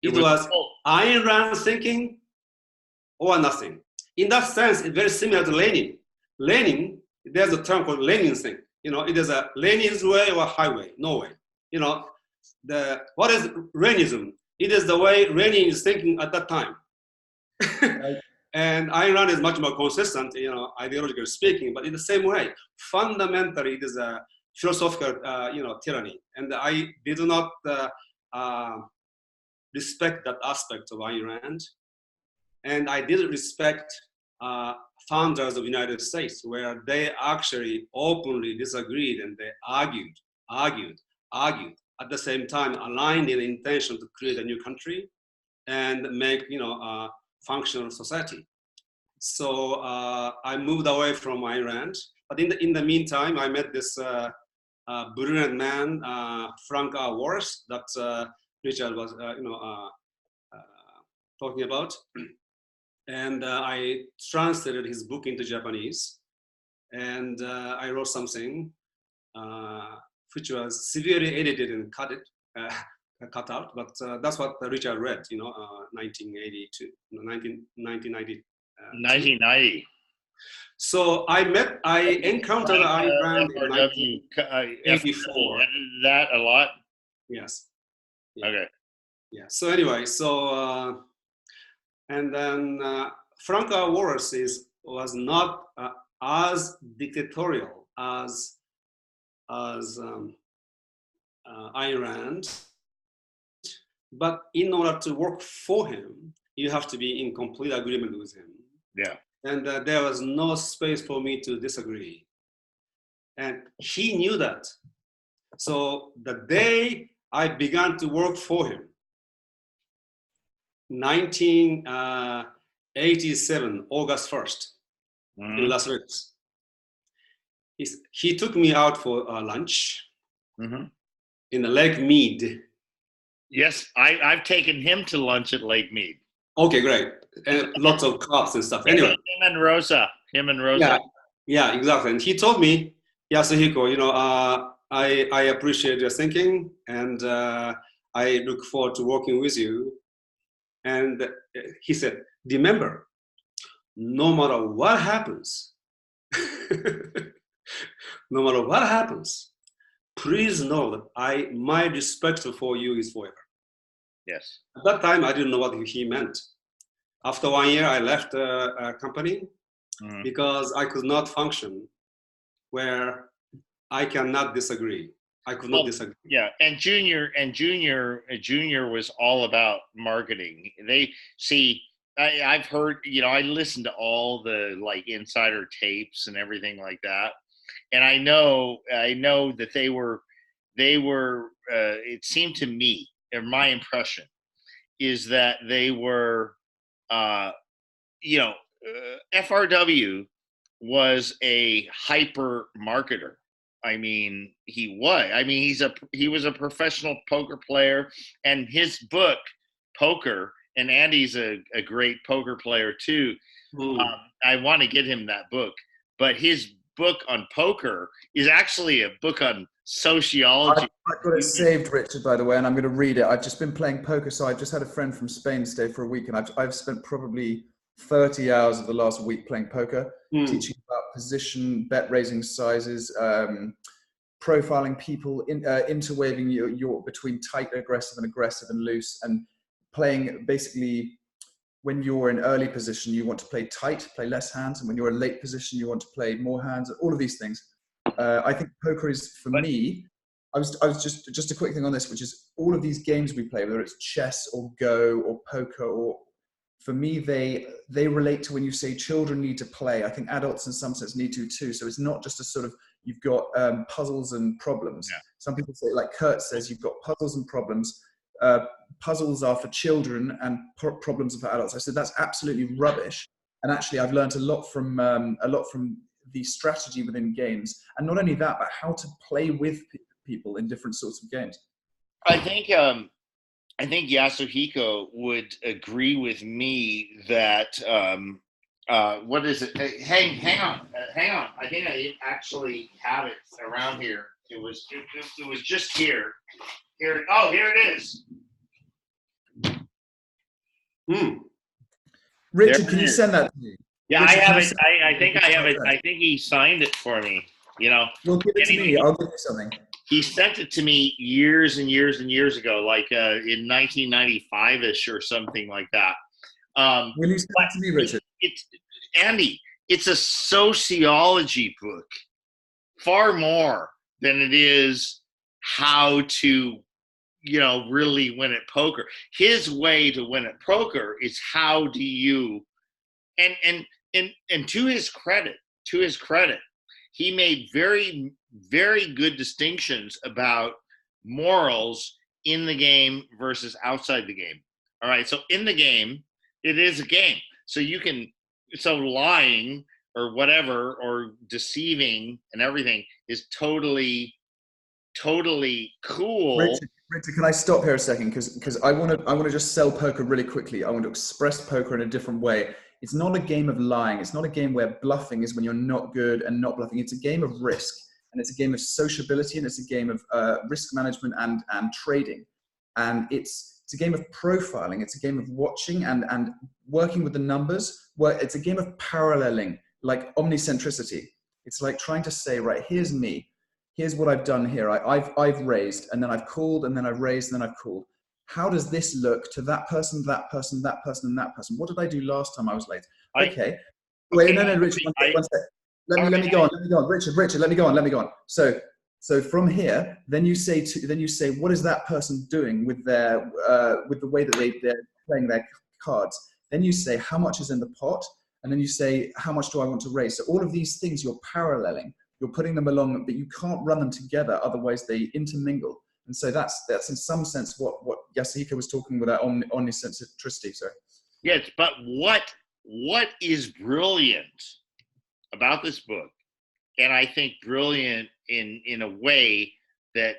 It was Ayn Rand thinking or nothing. In that sense, it's very similar to Lenin. Lenin, there's a term called Lenin thing. It is a Lenin's way or highway, no way. What is Lenism? It is the way Lenin is thinking at that time. And Ayn Rand is much more consistent, ideologically speaking, but in the same way, fundamentally, it is a philosophical, tyranny. And I did not respect that aspect of Ayn Rand. And I did respect founders of the United States, where they actually openly disagreed and they argued, at the same time aligned in the intention to create a new country and make, a functional society. So I moved away from Ayn Rand, but in the meantime, I met this brilliant man, Frank R. Walras, that Richard was, talking about. And I translated his book into Japanese, and I wrote something which was severely edited and cut out, but that's what Richard read, 1982, 1990. 1990. So I encountered Ayn Rand in 1984. That a lot? Yes. Yeah. Okay. Yeah. So anyway, and then Frank R. Walras was not as dictatorial as Ayn Rand, But in order to work for him, you have to be in complete agreement with him. Yeah. And there was no space for me to disagree. And he knew that. So the day I began to work for him, 1987, August 1st, in Las Vegas, he took me out for lunch in the Lake Mead. Yes, I've taken him to lunch at Lake Mead. Okay, great. And lots of cups and stuff. Anyway. Him and Rosa. Yeah, exactly. And he told me, Yasuhiko, I appreciate your thinking, and I look forward to working with you. And he said, remember, no matter what happens, no matter what happens, please know that my respect for you is forever. Yes. At that time, I didn't know what he meant. After 1 year, I left the company because I could not function where I cannot disagree. I could not disagree. Yeah, and Junior was all about marketing. I've heard, I listened to all the like insider tapes and everything like that, and I know that they were. It seemed to me, or my impression, is that they were, FRW was a hyper marketer. I mean, he was a professional poker player, and his book, Poker, and Andy's a great poker player too. I want to get him that book, but his book on poker is actually a book on sociology. I've got it saved, Richard, by the way, and I'm going to read it. I've just been playing poker, so I've just had a friend from Spain stay for a week, and I've spent probably 30 hours of the last week playing poker, teaching about position, bet raising sizes, profiling people, interweaving your between tight, aggressive and loose, and playing basically when you're in early position, you want to play tight, play less hands, and when you're in late position, you want to play more hands. All of these things. I think poker is, for me, I was just a quick thing on this, which is all of these games we play, whether it's chess or Go or poker, or for me, they relate to when you say children need to play. I think adults in some sense need to too. So it's not just a sort of, you've got puzzles and problems. Yeah. Some people say, like Kurt says, you've got puzzles and problems. Puzzles are for children and problems are for adults. I said that's absolutely rubbish. And actually, I've learned a lot from the strategy within games, and not only that, but how to play with people in different sorts of games. I think Yasuhiko would agree with me that what is it? Hang on. I think I actually have it around here. It was just here. Here it is. Richard, can you send that to me? Yeah, Richard, I have it. I think I have it. I think he signed it for me. Well, give it to me. I'll give you something. He sent it to me years and years and years ago, like in 1995-ish or something like that. Will you send it to me, Richard? Andy, it's a sociology book, far more than it is how to, really win at poker. His way to win at poker is how do you, and to his credit, he made very, very good distinctions about morals in the game versus outside the game. All right. So in the game, it is a game. So lying or whatever, or deceiving and everything is totally cool. Richard, can I stop here a second? Because I want to just sell poker really quickly. I want to express poker in a different way. It's not a game of lying. It's not a game where bluffing is when you're not good and not bluffing. It's a game of risk, and it's a game of sociability, and it's a game of risk management and trading. And it's a game of profiling. It's a game of watching and working with the numbers. It's a game of paralleling, like omnicentricity. It's like trying to say, right, here's me. Here's what I've done here. I've raised, and then I've called, and then I've raised, and then I've called. How does this look to that person, that person, that person, and that person? What did I do last time I was late? Okay. Wait, no, Richard, one sec. Let me go on. Richard, let me go on. So So from here, then you say, what is that person doing with their with the way that they're playing their cards? Then you say, how much is in the pot? And then you say, how much do I want to raise? So all of these things you're paralleling, you're putting them along, but you can't run them together, otherwise they intermingle. And so that's in some sense what Yasuhiko was talking with that omnicentricity. Sorry. Yes, but what is brilliant about this book, and I think brilliant in a way that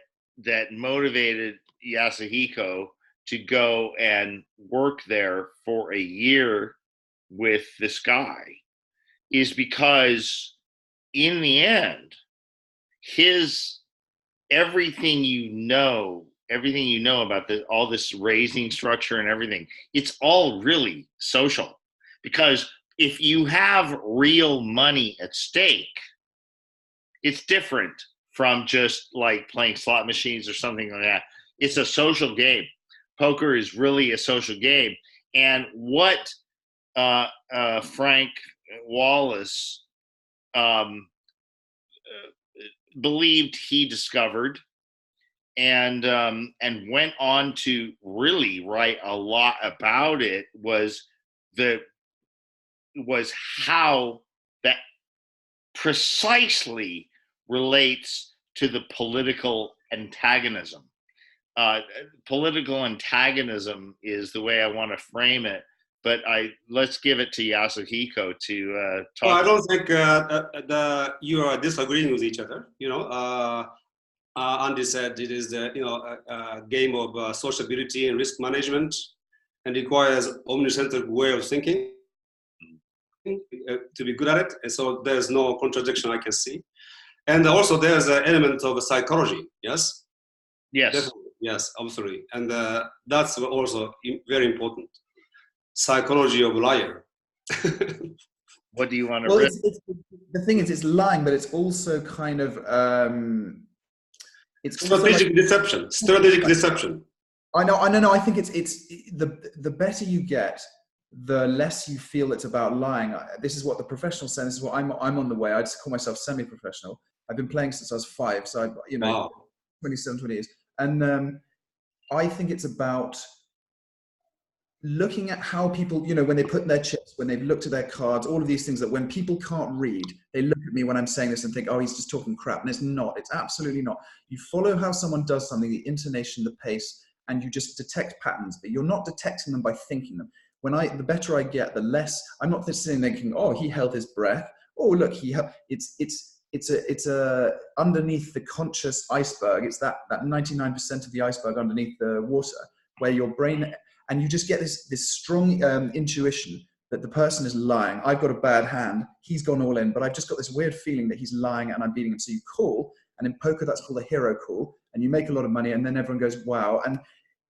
motivated Yasuhiko to go and work there for a year with this guy, is because in the end, his everything you know about all this raising structure and everything, it's all really social. Because if you have real money at stake, it's different from just like playing slot machines or something like that. It's a social game. Poker is really a social game. And what Frank Wallace believed he discovered, and went on to really write a lot about it, was how that precisely relates to the political antagonism. Political antagonism is the way I want to frame it, but let's give it to Yasuhiko to talk. Well, I don't think you are disagreeing with each other. Andy said it is a game of sociability and risk management, and requires omnicentric way of thinking to be good at it. And so there's no contradiction I can see. And also there's an element of psychology. Yes. Yes. Definitely. Yes, absolutely. And that's also very important. Psychology of liar. What do you want to? Well, the thing is, it's lying, but it's also kind of it's strategic deception. Strategic deception. I know. I think it's the better you get, the less you feel it's about lying. This is what the professional sense. This is what I'm on the way. I just call myself semi-professional. I've been playing since I was 5, so wow. 27, 20 years. And I think it's about looking at how people, when they put in their chips, when they've looked at their cards, all of these things that when people can't read, they look at me when I'm saying this and think, oh, he's just talking crap. And it's not. It's absolutely not. You follow how someone does something, the intonation, the pace, and you just detect patterns, but you're not detecting them by thinking them. The better I get, the less I'm not sitting thinking, oh, he held his breath. Oh, look, it's underneath the conscious iceberg. It's that 99% of the iceberg underneath the water, where your brain, and you just get this strong intuition that the person is lying. I've got a bad hand. He's gone all in, but I've just got this weird feeling that he's lying and I'm beating him. So you call, and in poker, that's called a hero call, and you make a lot of money, and then everyone goes, wow. And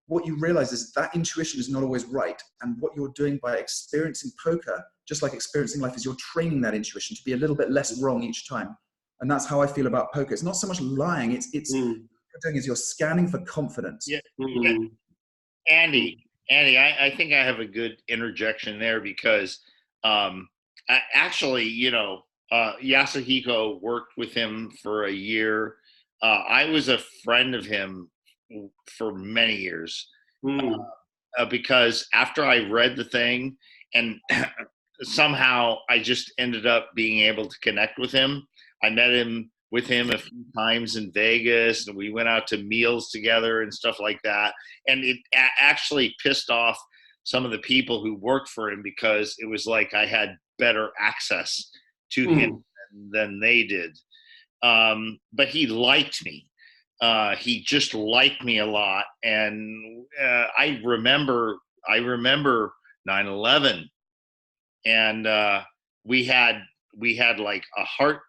what you realize is that intuition is not always right. And what you're doing by experiencing poker, just like experiencing life, is you're training that intuition to be a little bit less wrong each time. And that's how I feel about poker. It's not so much lying. What you're doing is you're scanning for confidence. Yeah. Yeah. Andy, I think I have a good interjection there, because actually, Yasuhiko worked with him for a year. I was a friend of him for many years, because after I read the thing, and somehow I just ended up being able to connect with him. I met with him a few times in Vegas, and we went out to meals together and stuff like that. And it actually pissed off some of the people who worked for him, because it was like I had better access to him than they did. But he liked me. He just liked me a lot. And I remember 9/11, and we had like a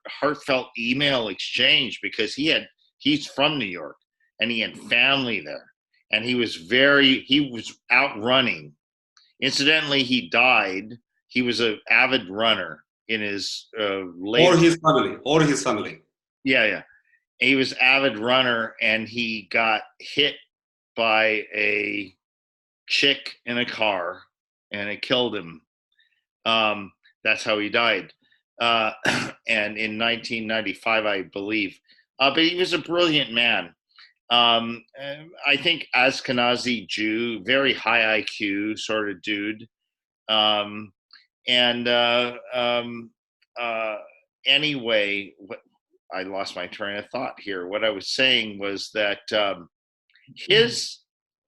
heartfelt email exchange, because he's from New York and he had family there, and he was out running. Incidentally, he died. He was an avid runner in his or his family. Yeah. He was avid runner, and he got hit by a chick in a car, and it killed him. That's how he died. And in 1995, I believe. but he was a brilliant man. I think Ashkenazi Jew, very high IQ sort of dude. And anyway, I lost my train of thought here. What I was saying was that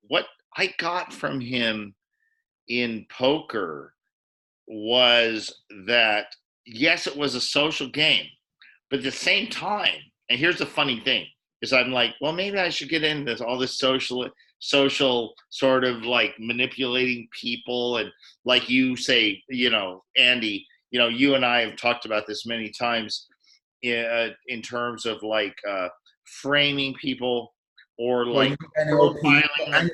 what I got from him in poker was that, yes, it was a social game, but at the same time, and here's the funny thing, is I'm like, well, maybe I should get into this, all this social sort of like manipulating people. And like you say, Andy, you and I have talked about this many times in terms of like framing people or like profiling them.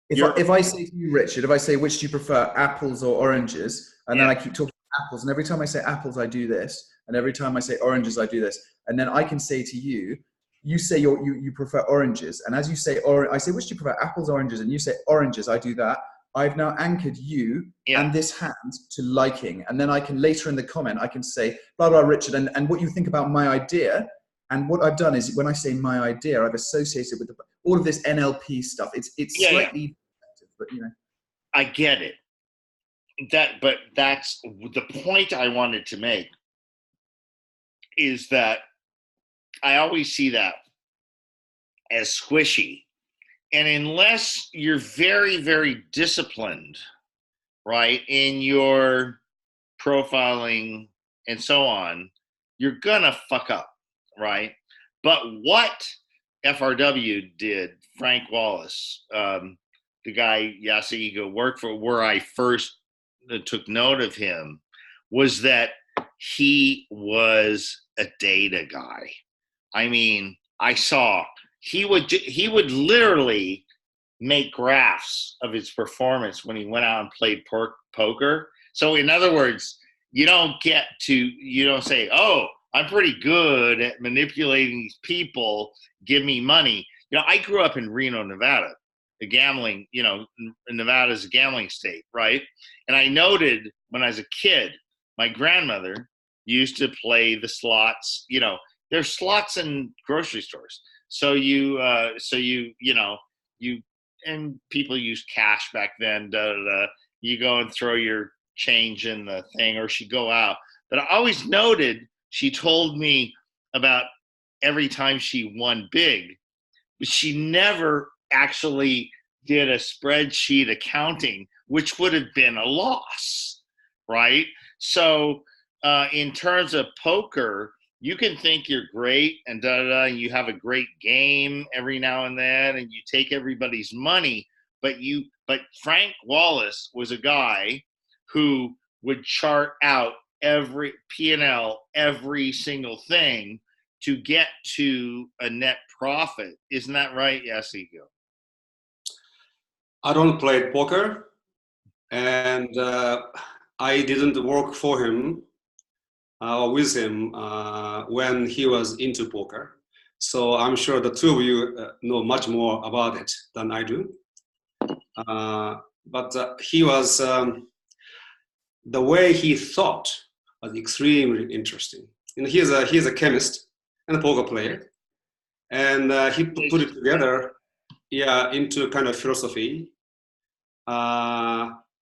If I say to you, Richard, if I say, which do you prefer, apples or oranges? And then I keep talking apples. And every time I say apples, I do this. And every time I say oranges, I do this. And then I can say to you, you say you prefer oranges. And as you say, I say, which do you prefer, apples, oranges? And you say oranges, I do that. I've now anchored you and this hand to liking. And then I can later in the comment, I can say, blah, blah, Richard, and what you think about my idea. And what I've done is when I say my idea, I've associated with all of this NLP stuff. It's slightly, but I get it. But that's the point I wanted to make, is that I always see that as squishy. And unless you're very, very disciplined, right, in your profiling and so on, you're gonna fuck up, right? But what FRW did, Frank Wallace, the guy Yasuhiko worked for, where I first took note of him, was that he was a data guy. I mean, I saw he would literally make graphs of his performance when he went out and played poker. So in other words, you don't say, oh, I'm pretty good at manipulating these people, give me money. I grew up in Reno, Nevada, a gambling, Nevada's a gambling state, right? And I noted when I was a kid, my grandmother used to play the slots. There's slots in grocery stores. So and people used cash back then. You go and throw your change in the thing, or she'd go out. But I always noted, she told me about every time she won big, but she never actually did a spreadsheet accounting, which would have been a loss, right? So in terms of poker, you can think you're great and and you have a great game every now and then, and you take everybody's money, but Frank Wallace was a guy who would chart out every P&L, every single thing, to get to a net profit. Isn't that right, Yasuhiko? I don't play poker, and I didn't work for him or with him when he was into poker. So I'm sure the two of you know much more about it than I do. But he was, the way he thought was extremely interesting. He is a chemist and a poker player, and he put it together, into kind of philosophy,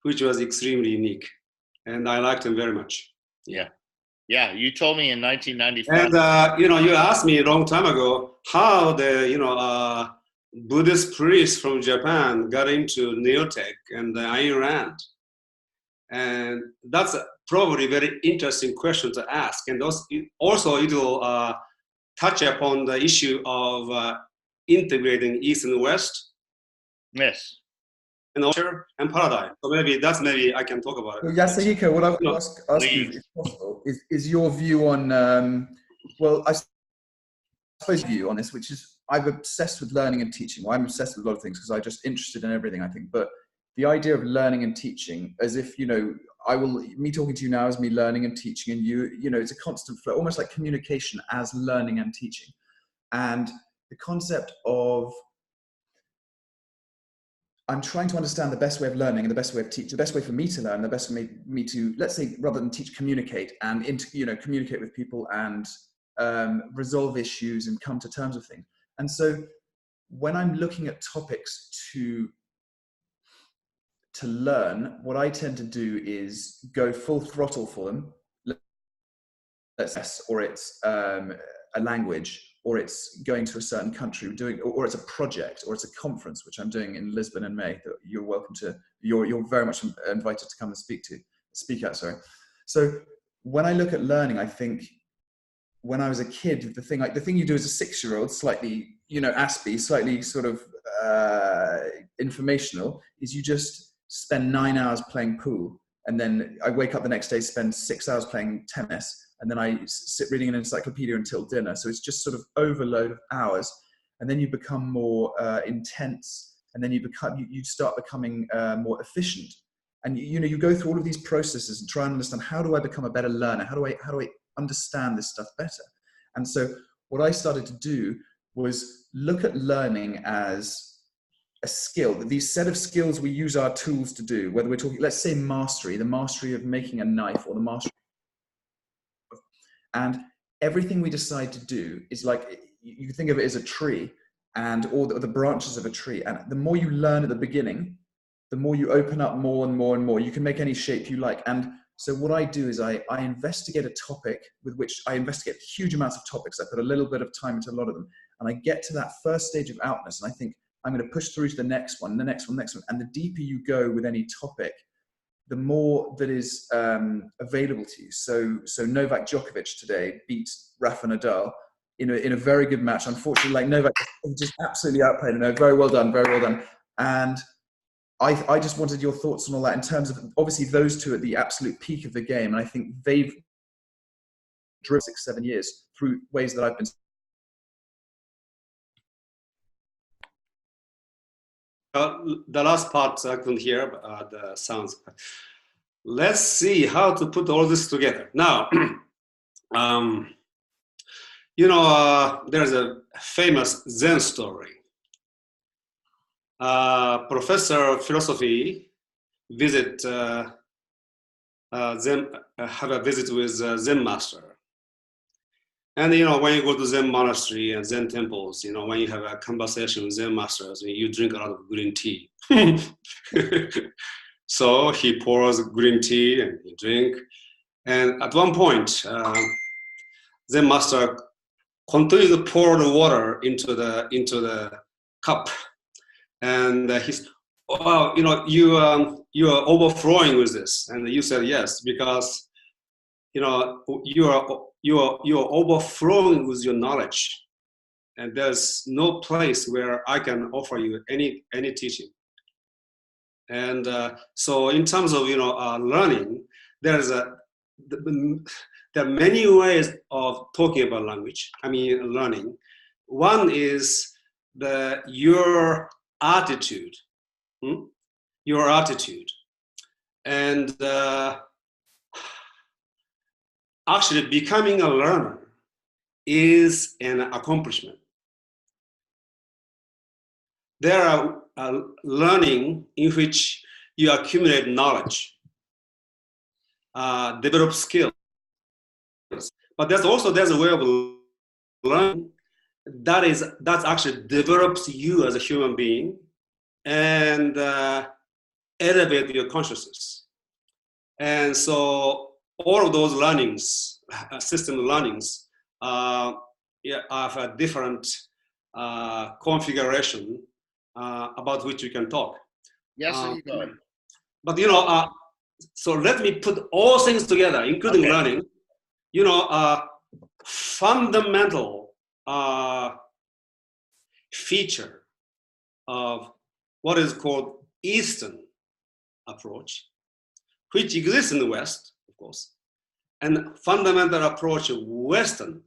which was extremely unique, and I liked him very much. Yeah, you told me in 1995. And you asked me a long time ago how the Buddhist priests from Japan got into neotech and Ayn Rand, and that's probably a very interesting question to ask. And also it will touch upon the issue of integrating East and West. Yes. And culture and paradigm. So maybe I can talk about it. Well, Yasuhiko, what I would ask you, if possible, is your view on, I suppose view on this, which is, I'm obsessed with learning and teaching. Well, I'm obsessed with a lot of things because I'm just interested in everything, I think. But the idea of learning and teaching, as if, me talking to you now is me learning and teaching, and it's a constant flow, almost like communication as learning and teaching. And the concept of, I'm trying to understand the best way of learning and the best way of teaching, the best way for me to learn, the best way for me to, let's say, rather than teach, communicate and communicate with people and resolve issues and come to terms with things. And so when I'm looking at topics to learn, what I tend to do is go full throttle for them. Or it's a language, or it's going to a certain country, or it's a project, or it's a conference, which I'm doing in Lisbon in May. That you're welcome to. You're very much invited to come and speak at. Sorry. So when I look at learning, I think when I was a kid, the thing you do as a 6-year-old, slightly, aspy, slightly sort of informational, is you just spend 9 hours playing pool, and then I wake up the next day, spend 6 hours playing tennis, and then I sit reading an encyclopedia until dinner. So it's just sort of overload of hours, and then you become more intense, and then you start becoming more efficient, and you go through all of these processes and try and understand, how do I become a better learner? How do I understand this stuff better? And so what I started to do was look at learning as a skill. These set of skills we use our tools to do, whether we're talking, let's say, mastery, the mastery of making a knife, or the mastery. And everything we decide to do is like, you can think of it as a tree, or the branches of a tree. And the more you learn at the beginning, the more you open up more and more and more. You can make any shape you like. And so what I do is I investigate a topic with which I investigate huge amounts of topics. I put a little bit of time into a lot of them. And I get to that first stage of outness, and I think I'm going to push through to the next one, the next one, the next one. And the deeper you go with any topic, the more that is available to you. So Novak Djokovic today beat Rafa Nadal in a very good match. Unfortunately, like, Novak just absolutely outplayed him. Very well done, very well done. And I just wanted your thoughts on all that, in terms of, obviously, those two at the absolute peak of the game. And I think they've driven 6-7 years through ways that I've been. The last part I couldn't hear the sounds. Let's see how to put all this together. Now, there's a famous Zen story. Professor of philosophy have a visit with Zen master. And, when you go to Zen monastery and Zen temples, when you have a conversation with Zen masters, you drink a lot of green tea. So he pours green tea and you drink. And at one point, Zen master continues to pour the water into the cup. And he's, wow, you are overflowing with this. And you said yes, because you are overflowing with your knowledge, and there's no place where I can offer you any teaching. And so, in terms of learning, there are many ways of talking about language. Learning. One is your attitude, and actually, becoming a learner is an accomplishment. There are learning in which you accumulate knowledge, develop skills, but there's a way of learning that actually develops you as a human being and elevate your consciousness. And so all of those learnings, system learnings, have a different configuration about which we can talk. Yes, you go. But so let me put all things together, including learning. Fundamental feature of what is called Eastern approach, which exists in the West, of course, and fundamental approach of Western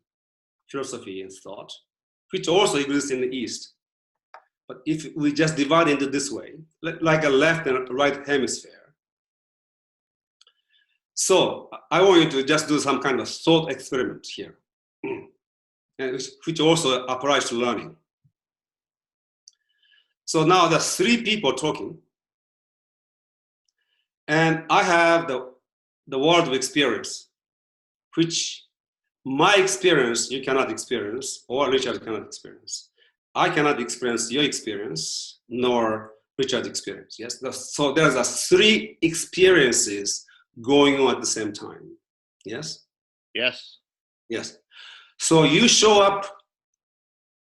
philosophy and thought, which also exists in the East. But if we just divide into this way, like a left and right hemisphere. So I want you to just do some kind of thought experiment here, which also applies to learning. So now there's 3 people talking, and I have the world of experience, which my experience you cannot experience, or Richard cannot experience. I cannot experience your experience, nor Richard's experience. Yes, so there's a three experiences going on at the same time. Yes. Yes. Yes. So you show up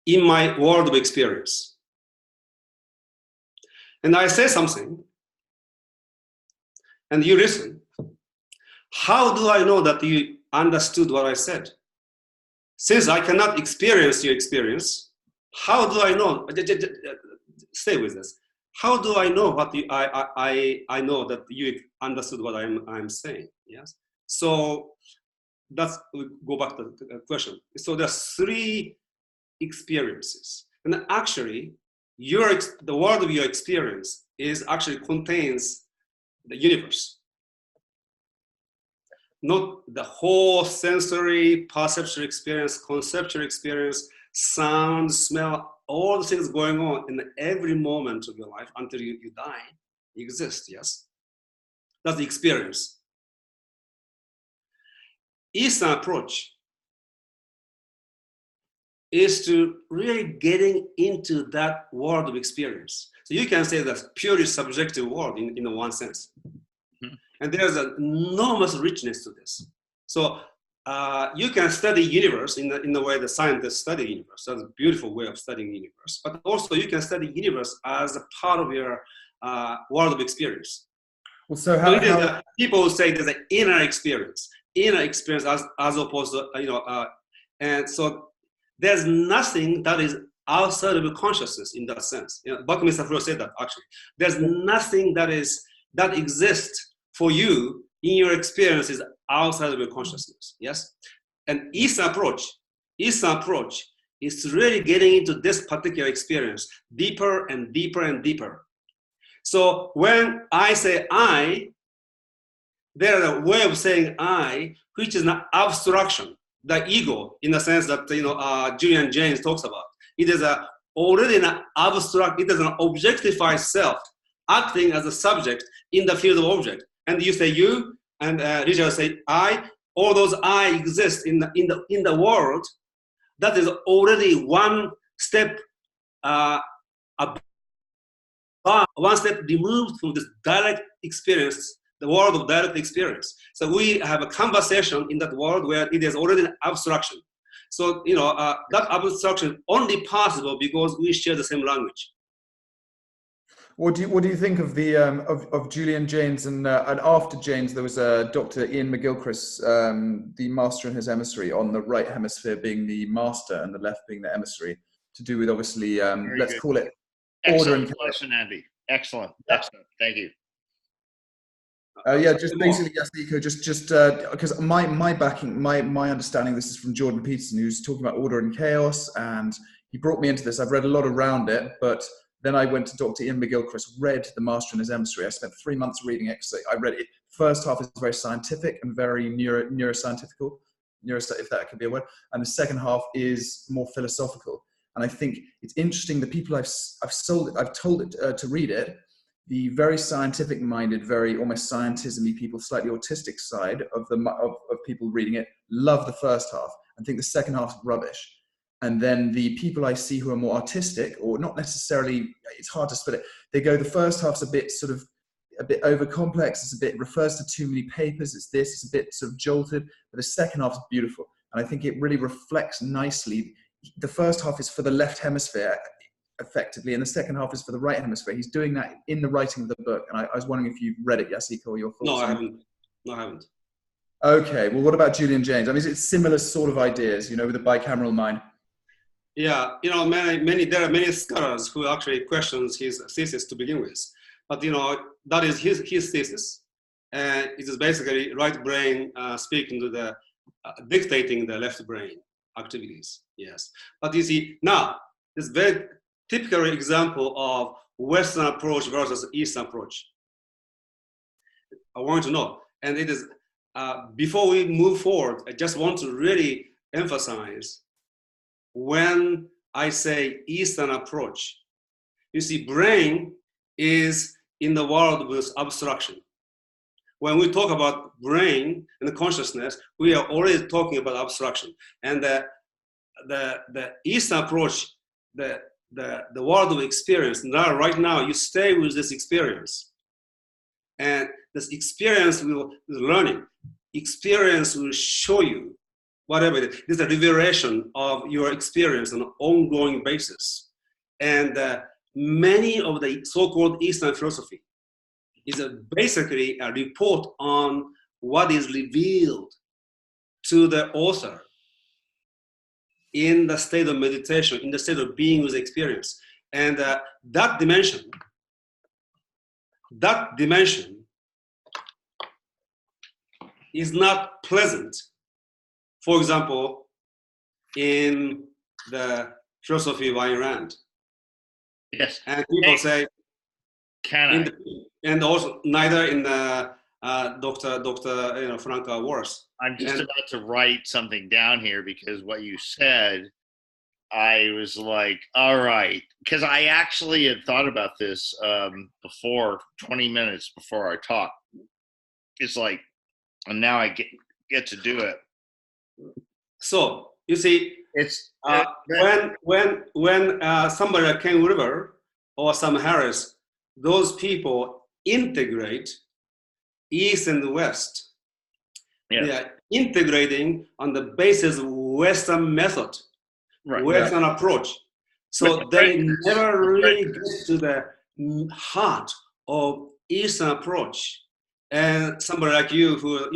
in my world of experience, and I say something, and you listen. How do I know that you understood what I said? Since I cannot experience your experience, how do I know? Stay with this. How do I know what I know that you understood what I'm saying? Yes. So that's, we go back to the question. So there's three experiences, and actually, the world of your experience is actually contains the universe. Not the whole sensory, perceptual experience, conceptual experience, sound, smell, all the things going on in every moment of your life until you die exist, yes? That's the experience. Eastern approach is to really getting into that world of experience. So you can say that's purely subjective world in one sense. And there's an enormous richness to this. So you can study universe in the way the scientists study universe. That's a beautiful way of studying universe. But also you can study universe as a part of your world of experience. Well, so how people say there's an inner experience as opposed to, and so there's nothing that is outside of consciousness in that sense. Buckminster Fuller said that actually. There's nothing that exists for you in your experiences outside of your consciousness, yes? And Eastern approach is really getting into this particular experience deeper and deeper and deeper. So when I say I, there is a way of saying I, which is an abstraction, the ego, in the sense that Julian Jaynes talks about. It is already an abstract, it is an objectified self acting as a subject in the field of object. And you say you, and Richard say I. All those I exist in the world. That is already one step one step removed from this direct experience, the world of direct experience. So we have a conversation in that world where it is already an abstraction. So that abstraction only possible because we share the same language. What do you think of the of Julian Jaynes and after Jaynes there was Dr. Ian McGilchrist, the master and his emissary, on the right hemisphere being the master and the left being the emissary, to do with obviously let's call it order and question, Andy. Excellent. Thank you. Just basically, Yasuhiko, just because my understanding, this is from Jordan Peterson, who's talking about order and chaos, and he brought me into this. I've read a lot around it, but then I went to Dr. Ian McGilchrist, read The Master and His Emissary. I spent 3 months reading it. I read it. First half is very scientific and very neuroscientifical, if that could be a word, and the second half is more philosophical. And I think it's interesting. The people I've told it to read it, the very scientific-minded, very almost scientism-y people, slightly autistic side of people reading it, love the first half and think the second half is rubbish. And then the people I see who are more artistic, or not necessarily, it's hard to split it, they go, the first half's a bit over complex, refers to too many papers, it's a bit sort of jolted, but the second half is beautiful. And I think it really reflects nicely. The first half is for the left hemisphere, effectively, and the second half is for the right hemisphere. He's doing that in the writing of the book. And I was wondering if you've read it, Yasuhiko, or your thoughts. No, I haven't. Okay, well, what about Julian Jaynes? I mean, is it similar sort of ideas, with the bicameral mind? Yeah, there are many scholars who actually questions his thesis to begin with. But, that is his thesis. And it is basically right brain speaking to the, dictating the left brain activities. Yes. But you see, now, this very typical example of Western approach versus Eastern approach. I want to know. And it is, before we move forward, I just want to really emphasize, when I say Eastern approach, you see, brain is in the world with abstraction. when we talk about brain and consciousness, we are already talking about abstraction. And the Eastern approach, the world of experience, now, right now, you stay with this experience. And this experience will learning. Experience will show you whatever it is. This is a revelation of your experience on an ongoing basis. And many of the so-called Eastern philosophy is basically a report on what is revealed to the author in the state of meditation, in the state of being with experience. And that dimension is not pleasant. For example, in the philosophy of Ayn Rand. Yes. And people say, and also neither in the Dr. Frank Worth. I'm just about to write something down here because what you said, I was like, all right. Because I actually had thought about this before, 20 minutes before our talk. It's like, and now I get to do it. So you see, it's when somebody like Ken Wilber or Sam Harris, those people integrate East and West. Yeah. They are integrating on the basis of Western method, Western approach. So they never really get to the heart of Eastern approach. And somebody like you who,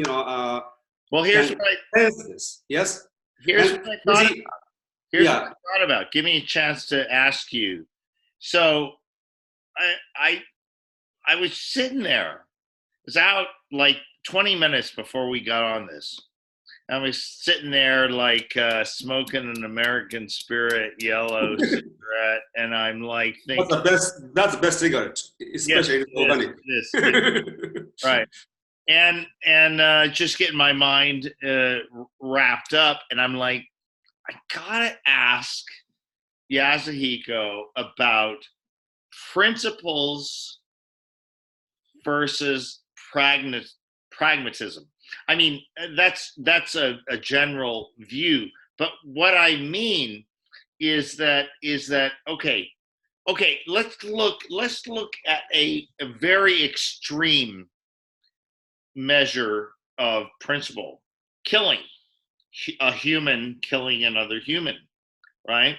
well, here's what I sense this. Yes? Here's what I thought about. Here's what I thought about. Give me a chance to ask you. So I was sitting there. It was out like 20 minutes before we got on this. I was sitting there like smoking an American Spirit yellow cigarette, and I'm like thinking, that's the best cigarette, especially in this. Right. And just getting my mind wrapped up, and I'm like, I gotta ask Yasuhiko about principles versus pragmatism. I mean, that's a general view, but what I mean is that okay, let's look at a very extreme measure of principle: killing, a human killing another human. Right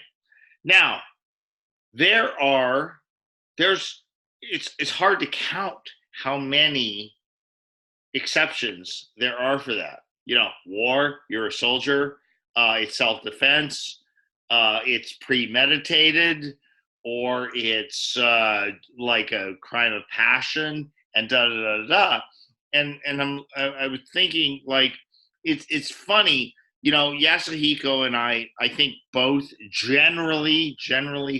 now, it's hard to count how many exceptions there are for that. War, you're a soldier, it's self-defense, it's premeditated, or it's like a crime of passion, and da da da da. And I was thinking, like, it's funny, Yasuhiko and I think both generally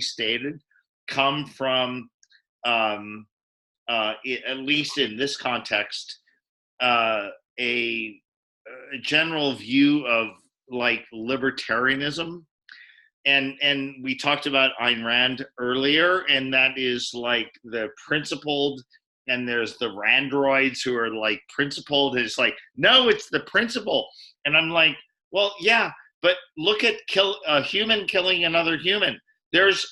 stated come from at least in this context, a general view of like libertarianism, and we talked about Ayn Rand earlier, and that is like the principled, and there's the Randroids who are like principled. It's like, no, it's the principle, and I'm like, well, yeah, but look at a human killing another human. There's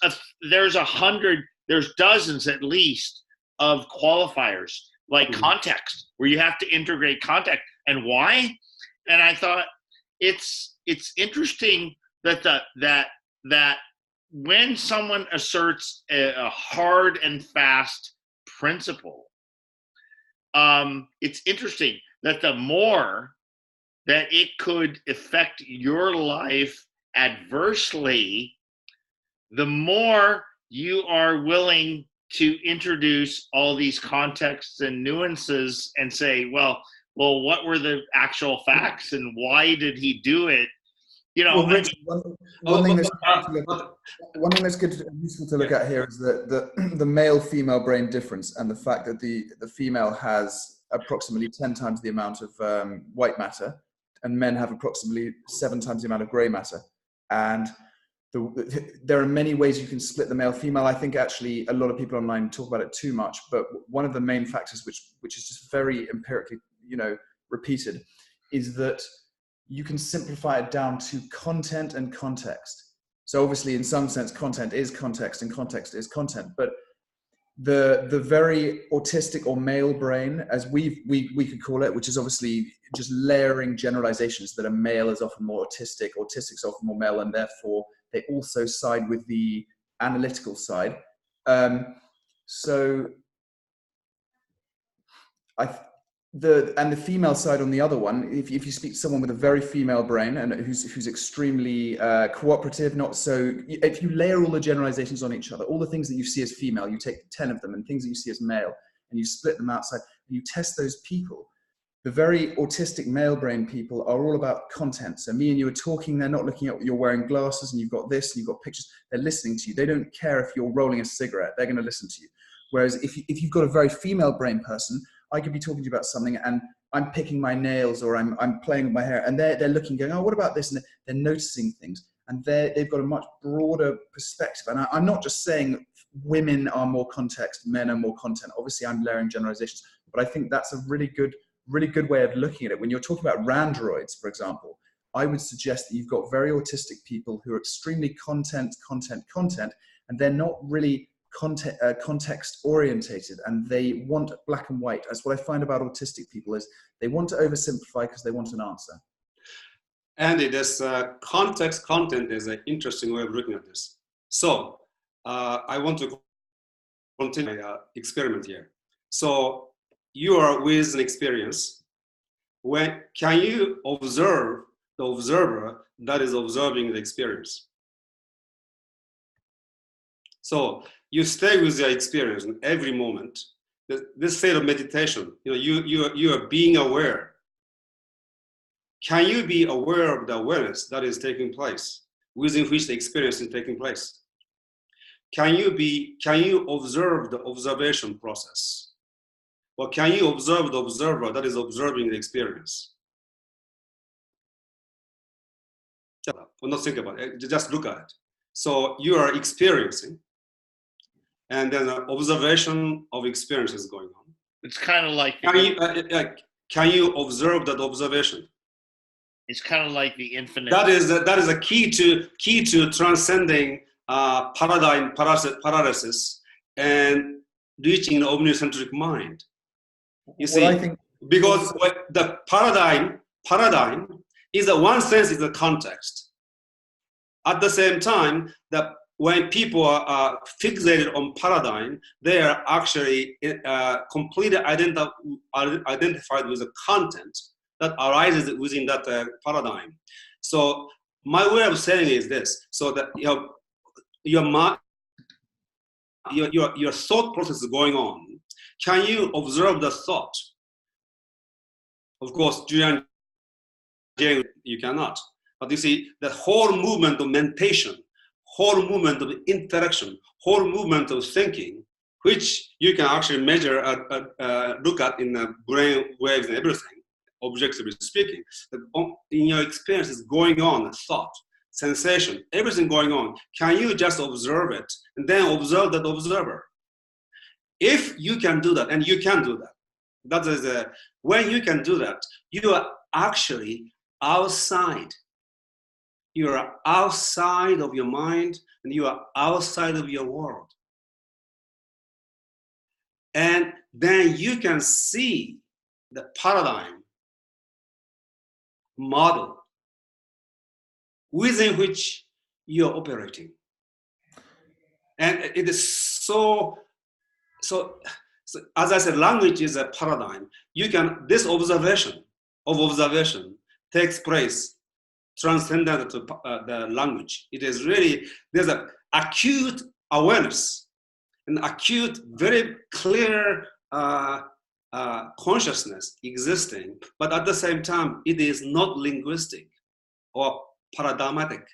dozens at least of qualifiers, like context, where you have to integrate context. And why? And I thought it's interesting that when someone asserts a hard and fast principle, it's interesting that the more that it could affect your life adversely, the more you are willing to introduce all these contexts and nuances and say, well, what were the actual facts and why did he do it? One thing that's good and useful to look at here is the male-female brain difference, and the fact that the female has approximately 10 times the amount of white matter, and men have approximately 7 times the amount of grey matter. And there are many ways you can split the male-female. I think actually a lot of people online talk about it too much, but one of the main factors which is just very empirically, repeated, is that you can simplify it down to content and context. So obviously, in some sense, content is context and context is content, but the very autistic or male brain, as we could call it, which is obviously just layering generalizations that a male is often more autistic, autistic's often more male, and therefore they also side with the analytical side. And the female side on the other one, if you speak to someone with a very female brain and who's extremely cooperative, not so, if you layer all the generalizations on each other, all the things that you see as female, you take 10 of them, and things that you see as male, and you split them outside, and you test those people. The very autistic male brain people are all about content. So me and you are talking, they're not looking at, you're wearing glasses and you've got this and you've got pictures, they're listening to you. They don't care if you're rolling a cigarette, they're going to listen to you. Whereas if you've got a very female brain person, I could be talking to you about something and I'm picking my nails or I'm playing with my hair, and they're looking, going, oh, what about this? And they're noticing things, and they've got a much broader perspective. And I'm not just saying women are more context, men are more content. Obviously, I'm layering generalizations, but I think that's a really good way of looking at it. When you're talking about randroids, for example, I would suggest that you've got very autistic people who are extremely content, and they're not really context orientated, and they want black and white. That's what I find about autistic people, is they want to oversimplify because they want an answer. Andy, this context content is an interesting way of looking at this. So I want to continue my experiment here. So you are with an experience. When can you observe the observer that is observing the experience? So you stay with the experience in every moment. This state of meditation, you are being aware. Can you be aware of the awareness that is taking place, within which the experience is taking place? Can you observe the observation process? Or can you observe the observer that is observing the experience? Not think about it, just look at it. So you are experiencing, and then an observation of experience is going on. It's kind of like, can you observe that observation? It's kind of like the infinite. That is a key to transcending paradigm paralysis and reaching an omnicentric mind. You see, I think, because the paradigm is in one sense is a context. At the same time, that when people are fixated on paradigm, they are actually completely identified with the content that arises within that paradigm. So my way of saying is this: so that your thought process is going on. Can you observe the thought? Of course, Julian, you cannot. But you see, the whole movement of mentation, whole movement of interaction, whole movement of thinking, which you can actually measure, look at in the brain waves and everything, objectively speaking. In your experience is going on, thought, sensation, everything going on. Can you just observe it and then observe that observer? If you can do that, and you can do that, that is when you can do that, you are actually outside. You are outside of your mind, and you are outside of your world. And then you can see the paradigm model within which you're operating. And it is so as I said, language is a paradigm. This observation takes place transcendent to the language. It is really, there's an acute awareness, an acute, very clear consciousness existing, but at the same time, it is not linguistic or paradigmatic.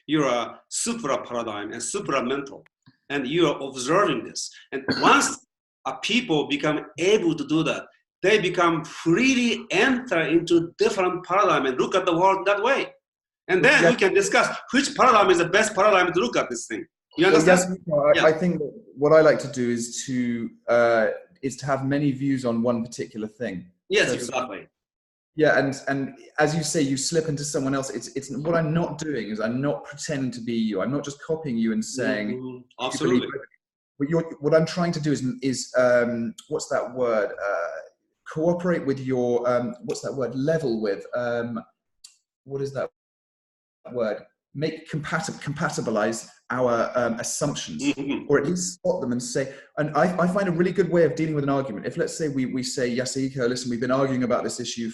You're a supra-paradigm and supra-mental, and you're observing this. And once people become able to do that, they become freely enter into different paradigm and look at the world that way. And then we can discuss which paradigm is the best paradigm to look at this thing. You understand? Well, yes, I think that what I like to do is to have many views on one particular thing. Yes, exactly. Yeah, and as you say, you slip into someone else. It's what I'm not doing is I'm not pretending to be you. I'm not just copying you and saying absolutely. What I'm trying to do is what's that word? Cooperate with your what's that word? Level with what is that word? Make compatibilize our assumptions, or at least spot them and say. And I find a really good way of dealing with an argument. If let's say we say, Yasuhiko, listen, we've been arguing about this issue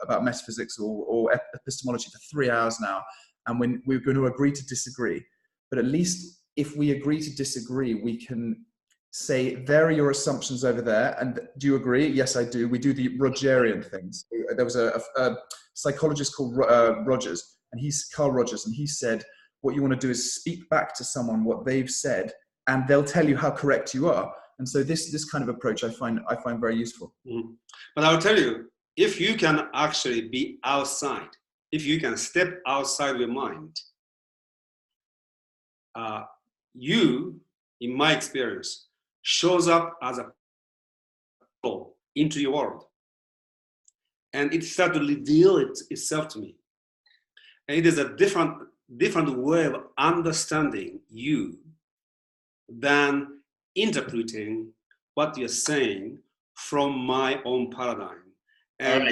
about metaphysics or epistemology for 3 hours now, and when we're going to agree to disagree. But at least if we agree to disagree, we can say, there are your assumptions over there, and do you agree? Yes, I do. We do the Rogerian things. There was a psychologist called Rogers, and Carl Rogers, and he said, what you want to do is speak back to someone what they've said, and they'll tell you how correct you are. And so this kind of approach I find very useful. But I'll tell you, if you can actually be outside, if you can step outside your mind, you, in my experience, shows up as a flow into your world. And it starts to reveal itself to me. And it is a different way of understanding you than interpreting what you're saying from my own paradigm. And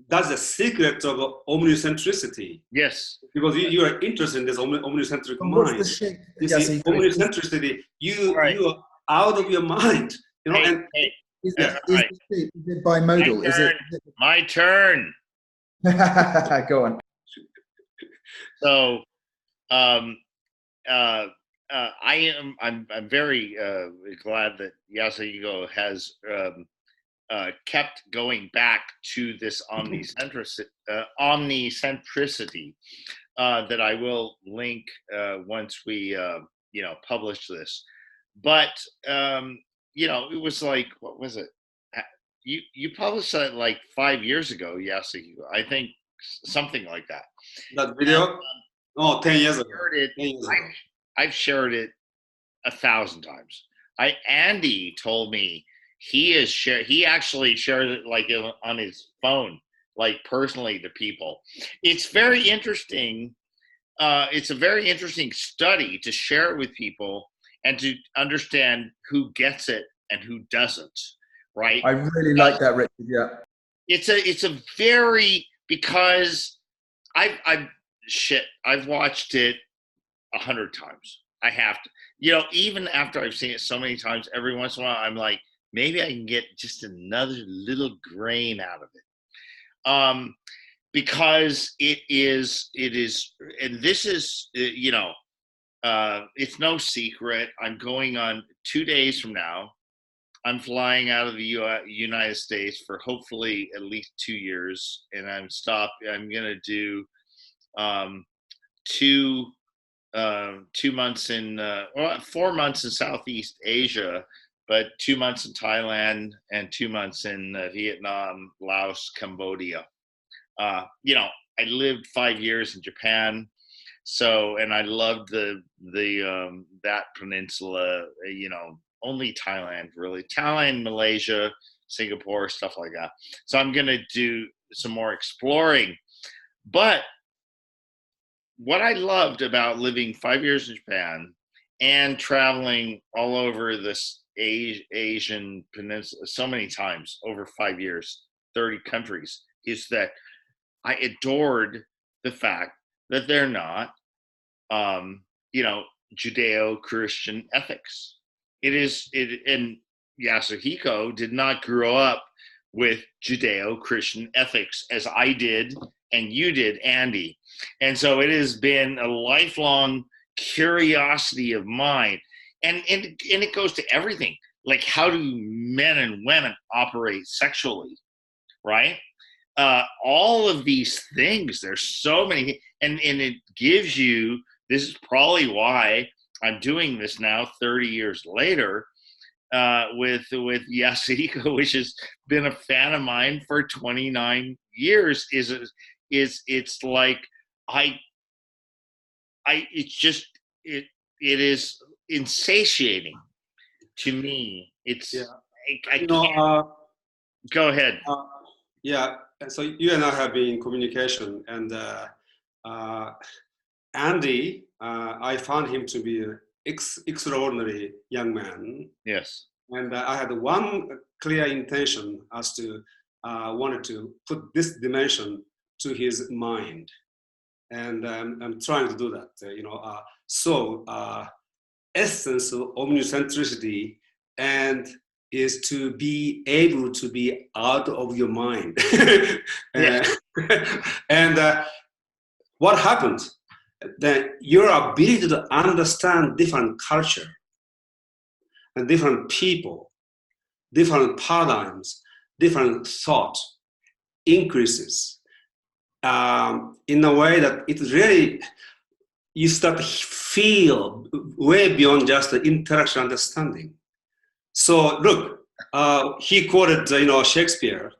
that's the secret of omnicentricity. Yes. Because you are interested in this omnicentric mind. What's the shape? You see, omnicentricity, you are out of your mind. You know, Is it bimodal? My turn. Go on. So, I'm very glad that Yasuhiko has kept going back to this omnicentricity that I will link once we publish this. But it was like, what was it? You published that like 5 years ago, Yasuhiko. I think something like that. That video? 10 years ago. I've shared it 1,000 times. Andy told me he actually shared it like on his phone, like personally to people. It's very interesting. It's a very interesting study to share it with people and to understand who gets it and who doesn't. Right? I really like that, Richard. Yeah. It's a very, because I've watched it 100 times. I have to, even after I've seen it so many times, every once in a while, I'm like, maybe I can get just another little grain out of it. Because it is, and this is, it's no secret. I'm going on 2 days from now. I'm flying out of the United States for hopefully at least 2 years, and I'm going to do 2 months in 4 months in Southeast Asia, but 2 months in Thailand and 2 months in Vietnam, Laos, Cambodia. I lived 5 years in Japan, and I loved that peninsula. Only Thailand, really. Thailand, Malaysia, Singapore, stuff like that. So I'm going to do some more exploring. But what I loved about living 5 years in Japan and traveling all over this Asian peninsula so many times over 5 years, 30 countries, is that I adored the fact that they're not, Judeo-Christian ethics. And Yasuhiko did not grow up with Judeo-Christian ethics as I did and you did, Andy. And so it has been a lifelong curiosity of mine. And it goes to everything. Like, how do men and women operate sexually, right? All of these things, there's so many, and it gives you, this is probably why I'm doing this now 30 years later with Yasuhiko, which has been a fan of mine for 29 years, is it's like it's just, it is insatiating to me. It's, Yeah. I can't. Go ahead. Yeah, so you and I have been in communication, and Andy, I found him to be an extraordinary young man. Yes. And I had one clear intention as to wanted to put this dimension to his mind, and I'm trying to do that. Essence of omnicentricity and is to be able to be out of your mind. And what happens? That your ability to understand different culture and different people, different paradigms, different thought increases in a way that it really, you start to feel way beyond just the intellectual understanding. So look, he quoted Shakespeare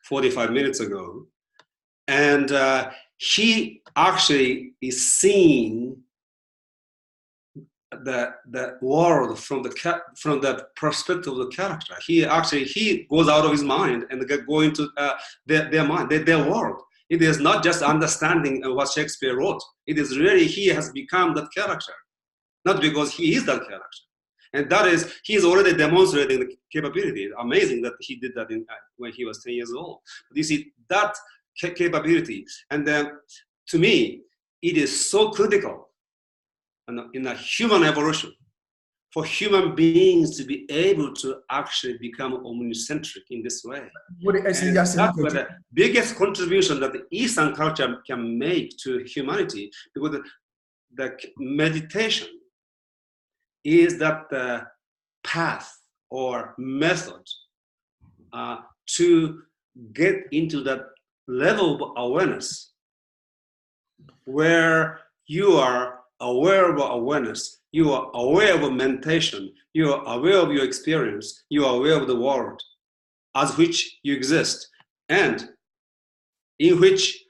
45 minutes ago, and he actually is seeing the world from the perspective of the character. He goes out of his mind and go into their mind, their world. It is not just understanding what Shakespeare wrote. It is really he has become that character, not because he is that character. And that is, he is already demonstrating the capability. Amazing that he did that when he was 10 years old. But you see, that capability, and then to me, it is so critical in a human evolution for human beings to be able to actually become omnicentric in this way. That's the biggest contribution that the Eastern culture can make to humanity, because the meditation is that path or method to get into that level of awareness where you are aware of awareness, you are aware of meditation, you are aware of your experience, you are aware of the world as which you exist, and in which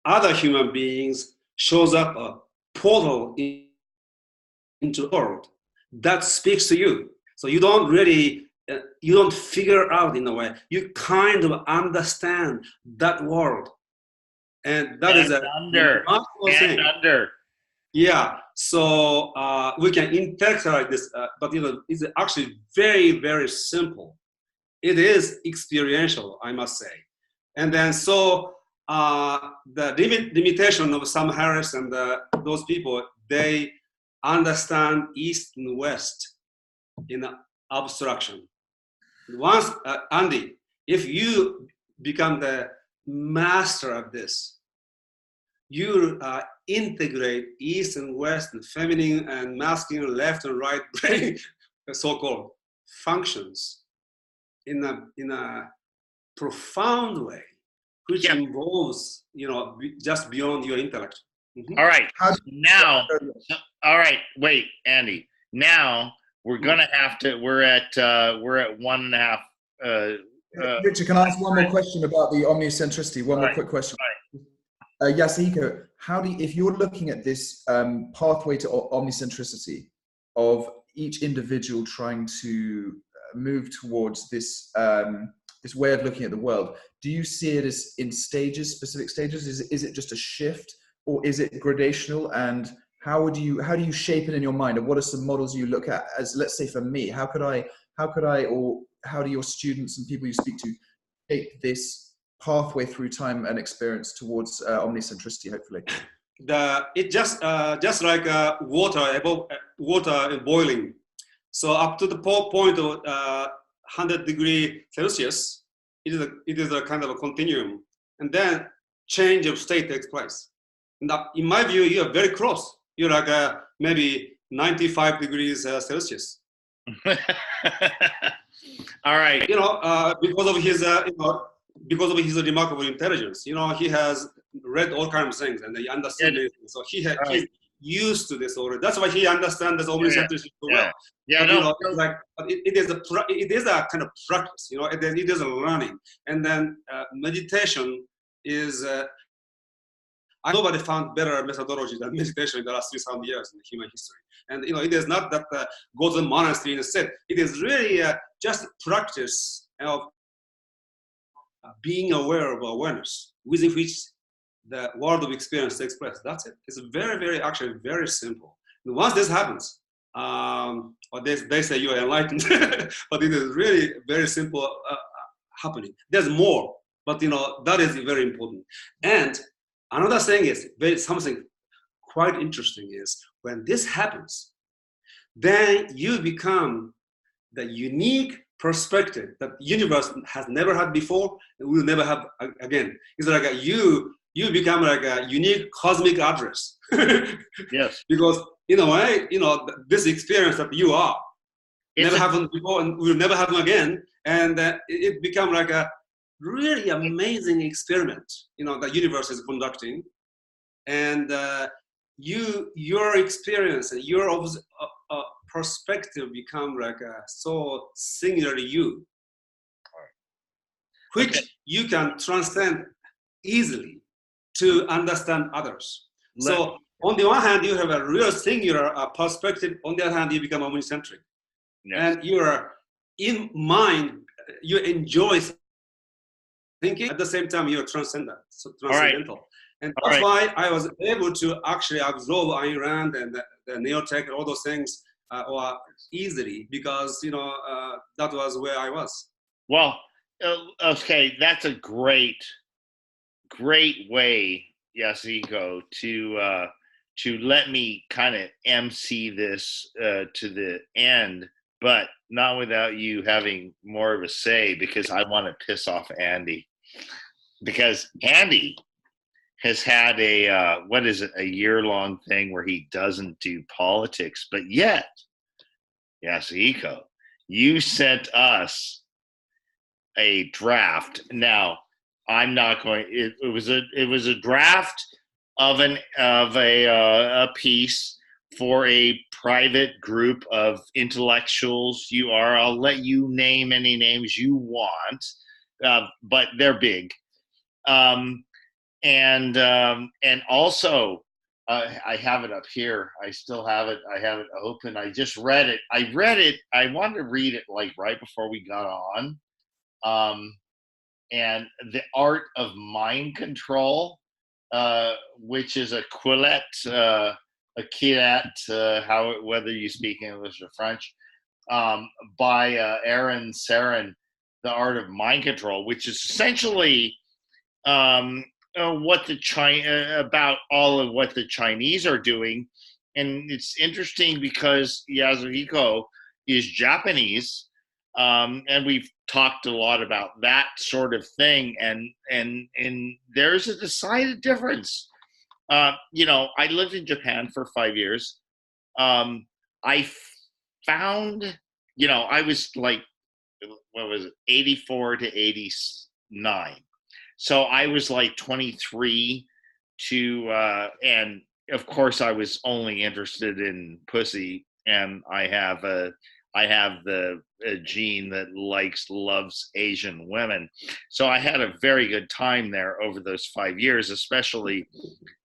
other human beings shows up a portal into the world that speaks to you. So you don't really, you don't figure out in a way, you kind of understand that world. And that is a remarkable thing. Yeah, so we can intellectualize this, but it's actually very, very simple. It is experiential, I must say. And then so the limitation of Sam Harris and those people, they understand East and West in abstraction. Once, Andy, if you become the master of this, you integrate East and West and feminine and masculine, left and right brain, so-called functions in a profound way, which involves, just beyond your intellect. Mm-hmm. All right. Now, all right. Wait, Andy. Now we're gonna have to. We're at 1.5. Richard, can I ask one more question about the omnicentricity? One more quick question. Yasuhiko, if you're looking at this pathway to omnicentricity of each individual trying to move towards this this way of looking at the world, do you see it as in stages, specific stages? Is it just a shift, or is it gradational? And how do you shape it in your mind? And what are some models you look at as, let's say for me, how could I, or how do your students and people you speak to shape this pathway through time and experience towards omnicentricity, hopefully? It just like water boiling. So up to the point of 100 degrees Celsius, it is a kind of a continuum, and then change of state takes place. Now, in my view, you are very close. You're like maybe 95 degrees Celsius. All right. Because of his because of his remarkable intelligence, he has read all kinds of things and he understands it. So he's used to this already. That's why he understands this omnicentricity so well. It is a kind of practice, and then it is a learning. And then meditation is Nobody found better methodology than meditation in the last 3,000 years in human history. And it is not that go to the monastery and sit. It is really just practice of being aware of awareness, within which the world of experience takes place. That's it. It's actually very simple. And once this happens, or they say you are enlightened, but it is really very simple happening. There's more, but that is very important. And another thing is something quite interesting is when this happens, then you become the unique perspective that the universe has never had before and will never have again. It's like you become like a unique cosmic address. Yes. Because in a way, this experience that you are never happened before and will never happen again. And it become like a really amazing experiment, the universe is conducting. And your experience and your perspective become like so singularly you, which you can transcend easily to understand others. So on the one hand, you have a real singular perspective. On the other hand, you become omnicentric. Yes. And you're in mind, you enjoy thinking. At the same time, you're transcendental. Right. And that's why I was able to actually absorb Ayn Rand and the neo-tech, all those things easily, because that was where I was. Well, okay, that's a great way, Yasuhiko, to let me kind of MC this to the end, but not without you having more of a say, because I want to piss off Andy, because Andy has had a year-long thing where he doesn't do politics, but yet, Yasuhiko, you sent us a draft. Now, I'm not going. It was a draft of a piece for a private group of intellectuals. I'll let you name any names you want, but they're big. And also, I have it up here. I still have it. I have it open. I just read it. I wanted to read it like right before we got on. And The Art of Mind Control, which is a quillette, whether you speak English or French, by Aaron Sarin, The Art of Mind Control, which is essentially about all of what the Chinese are doing. And it's interesting because Yasuhiko is Japanese, and we've talked a lot about that sort of thing, and there's a decided difference. I lived in Japan for 5 years. I found, I was like, what was it, 84 to 89. So I was like 23 and of course I was only interested in pussy, and I have the gene that loves Asian women. So I had a very good time there over those 5 years, especially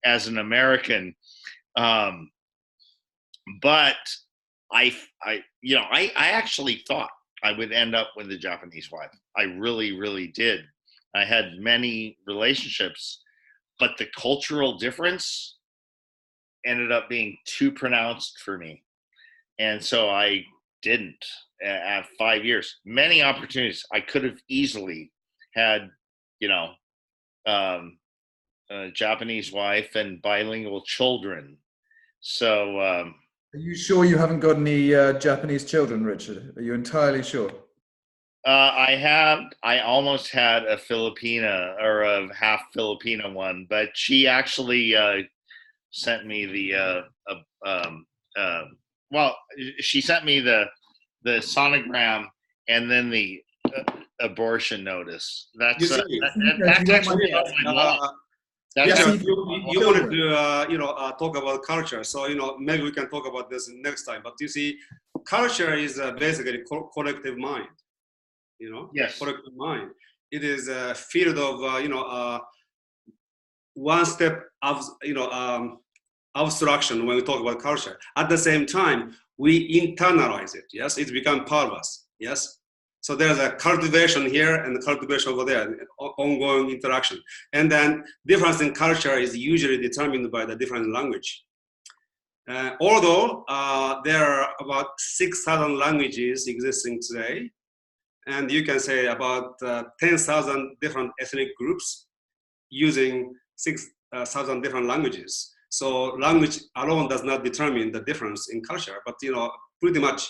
as an American. But I actually thought I would end up with a Japanese wife. I really, really did. I had many relationships, but the cultural difference ended up being too pronounced for me. And so I didn't. At 5 years, many opportunities. I could have easily had, a Japanese wife and bilingual children. So, are you sure you haven't got any Japanese children, Richard? Are you entirely sure? I almost had a Filipina, or a half Filipina one, but she actually sent me she sent me the sonogram and then the abortion notice. That's actually you wanted to talk about culture, so maybe we can talk about this next time. But you see, culture is basically collective mind. Yes. Collective mind. It is a field of one step of, abstraction when we talk about culture. At the same time, we internalize it. Yes, it becomes part of us. Yes. So there's a cultivation here and the cultivation over there, ongoing interaction. And then difference in culture is usually determined by the different language. Although there are about 6,000 languages existing today, and you can say about 10,000 different ethnic groups using 6,000 different languages. So language alone does not determine the difference in culture, but pretty much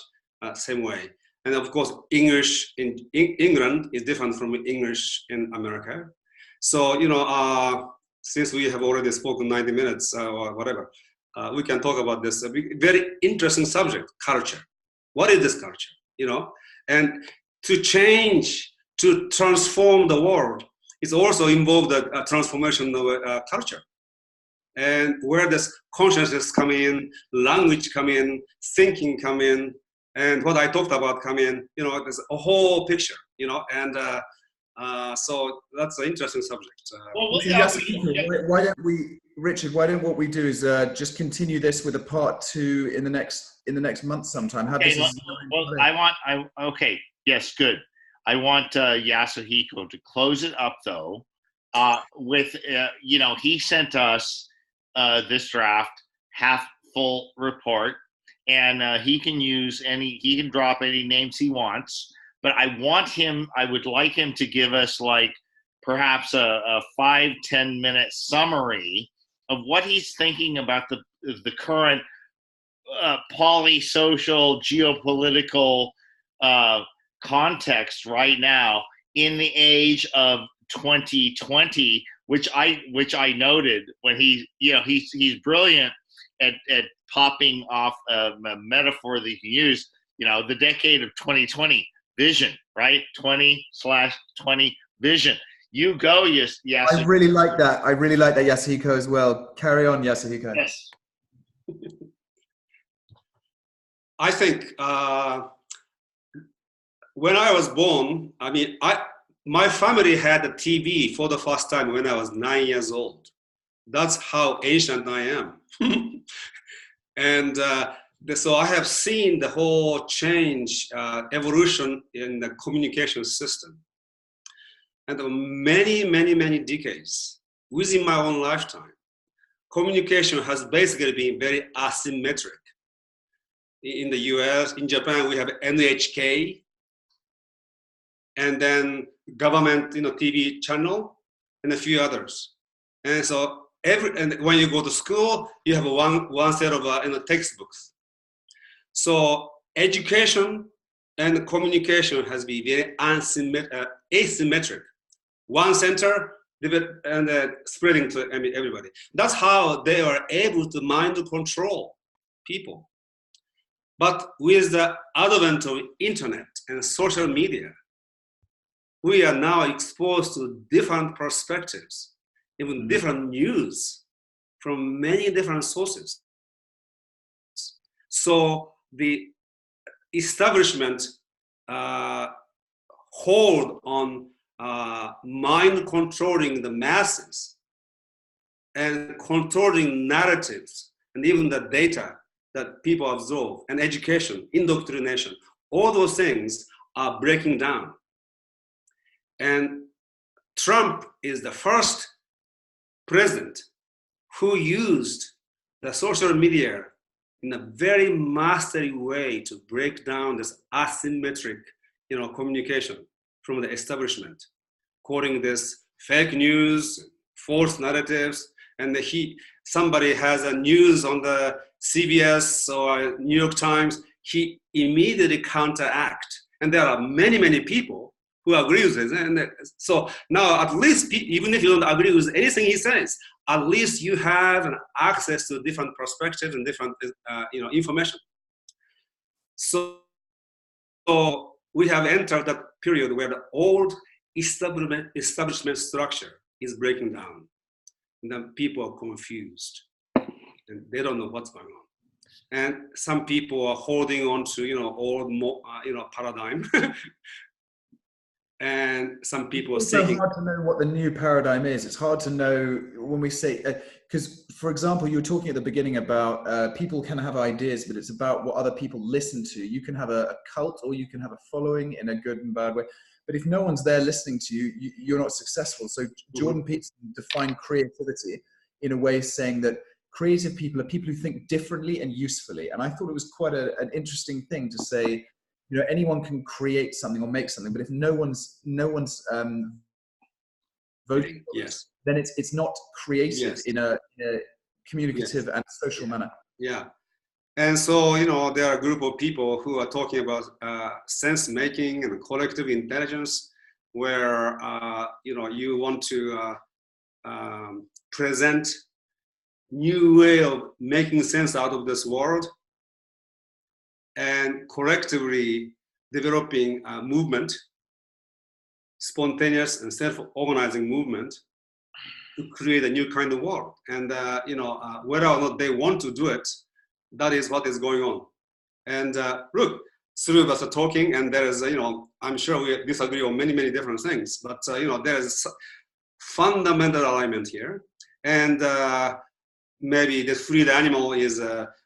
same way. And of course, English in England is different from English in America. So since we have already spoken 90 minutes or whatever, we can talk about this very interesting subject, culture. What is this culture? And to change, to transform the world, it's also involved a transformation of culture. And where does consciousness come in, language come in, thinking come in, and what I talked about come in, there's a whole picture, and so that's an interesting subject. Why don't we, Richard? What we do is just continue this with a part 2 in the next month sometime. Yes, good. I want Yasuhiko to close it up though. With he sent us this draft half full report. And he can drop any names he wants, but I would like him to give us like perhaps a 5-10 minute summary of what he's thinking about the current polysocial geopolitical context right now in the age of 2020, which I noted when he's brilliant at popping off a metaphor that you can use, the decade of 2020 vision, right? 20/20 vision. You go, Yasuhiko. I really like that. Yasuhiko, as well. Carry on, Yasuhiko. Yes. I think when I was born, my family had a TV for the first time when I was 9 years old. That's how ancient I am. And so I have seen the whole change, evolution in the communication system. And many, many, many decades within my own lifetime, communication has basically been very asymmetric. In the US, in Japan, we have NHK, and then government, TV channel, and a few others. And so and when you go to school, you have one set of textbooks. So education and communication has been very asymmetric. One center and spreading to everybody. That's how they are able to mind control people. But with the advent of internet and social media, we are now exposed to different perspectives, even different news from many different sources. So the establishment hold on mind controlling the masses and controlling narratives and even the data that people absorb, and education, indoctrination, all those things are breaking down. And Trump is the first president who used the social media in a very masterly way to break down this asymmetric, communication from the establishment, calling this fake news, false narratives, and somebody has a news on the CBS or New York Times, he immediately counteract. And there are many, many people who agree with this. And so now at least, even if you don't agree with anything he says, at least you have an access to different perspectives and different information. So we have entered that period where the old establishment structure is breaking down. And then people are confused and they don't know what's going on. And some people are holding on to, old, paradigm. and some people are It's so seeking. hard to know what the new paradigm is. It's hard to know when we say, because for example, you were talking at the beginning about people can have ideas, but it's about what other people listen to. You can have a cult, or you can have a following in a good and bad way. But if no one's there listening to you, you're not successful. So Jordan Peterson defined creativity in a way saying that creative people are people who think differently and usefully. And I thought it was quite an interesting thing to say, you know, anyone can create something or make something, but if no one's voting, Yes, then it's not creative yes, in a communicative yes, and social manner. yeah. And so, you know, there are a group of people who are talking about sense making and collective intelligence, where, you know, you want to present new way of making sense out of this world and collectively developing a movement, spontaneous and self-organizing movement to create a new kind of world. And, you know, whether or not they want to do it, that is what is going on. And look, three of us are talking, and there is, you know, I'm sure we disagree on many, many different things, but, you know, there is fundamental alignment here. And maybe the freed animal is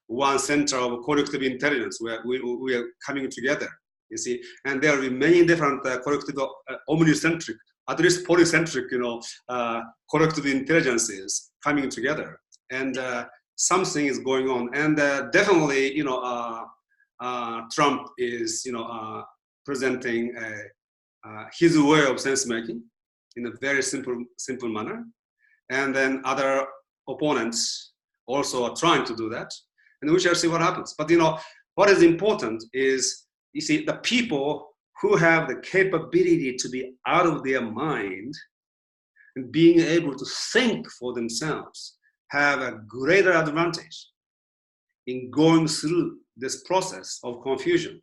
one center of collective intelligence where we are coming together, you see. And there will be many different collective omnicentric, at least polycentric, you know, collective intelligences coming together. And something is going on. And definitely, you know, Trump is, you know, presenting his way of sense making in a very simple manner. And then other opponents also are trying to do that. And we shall see what happens. But, you know, what is important is, you see, the people who have the capability to be out of their mind and being able to think for themselves have a greater advantage in going through this process of confusion.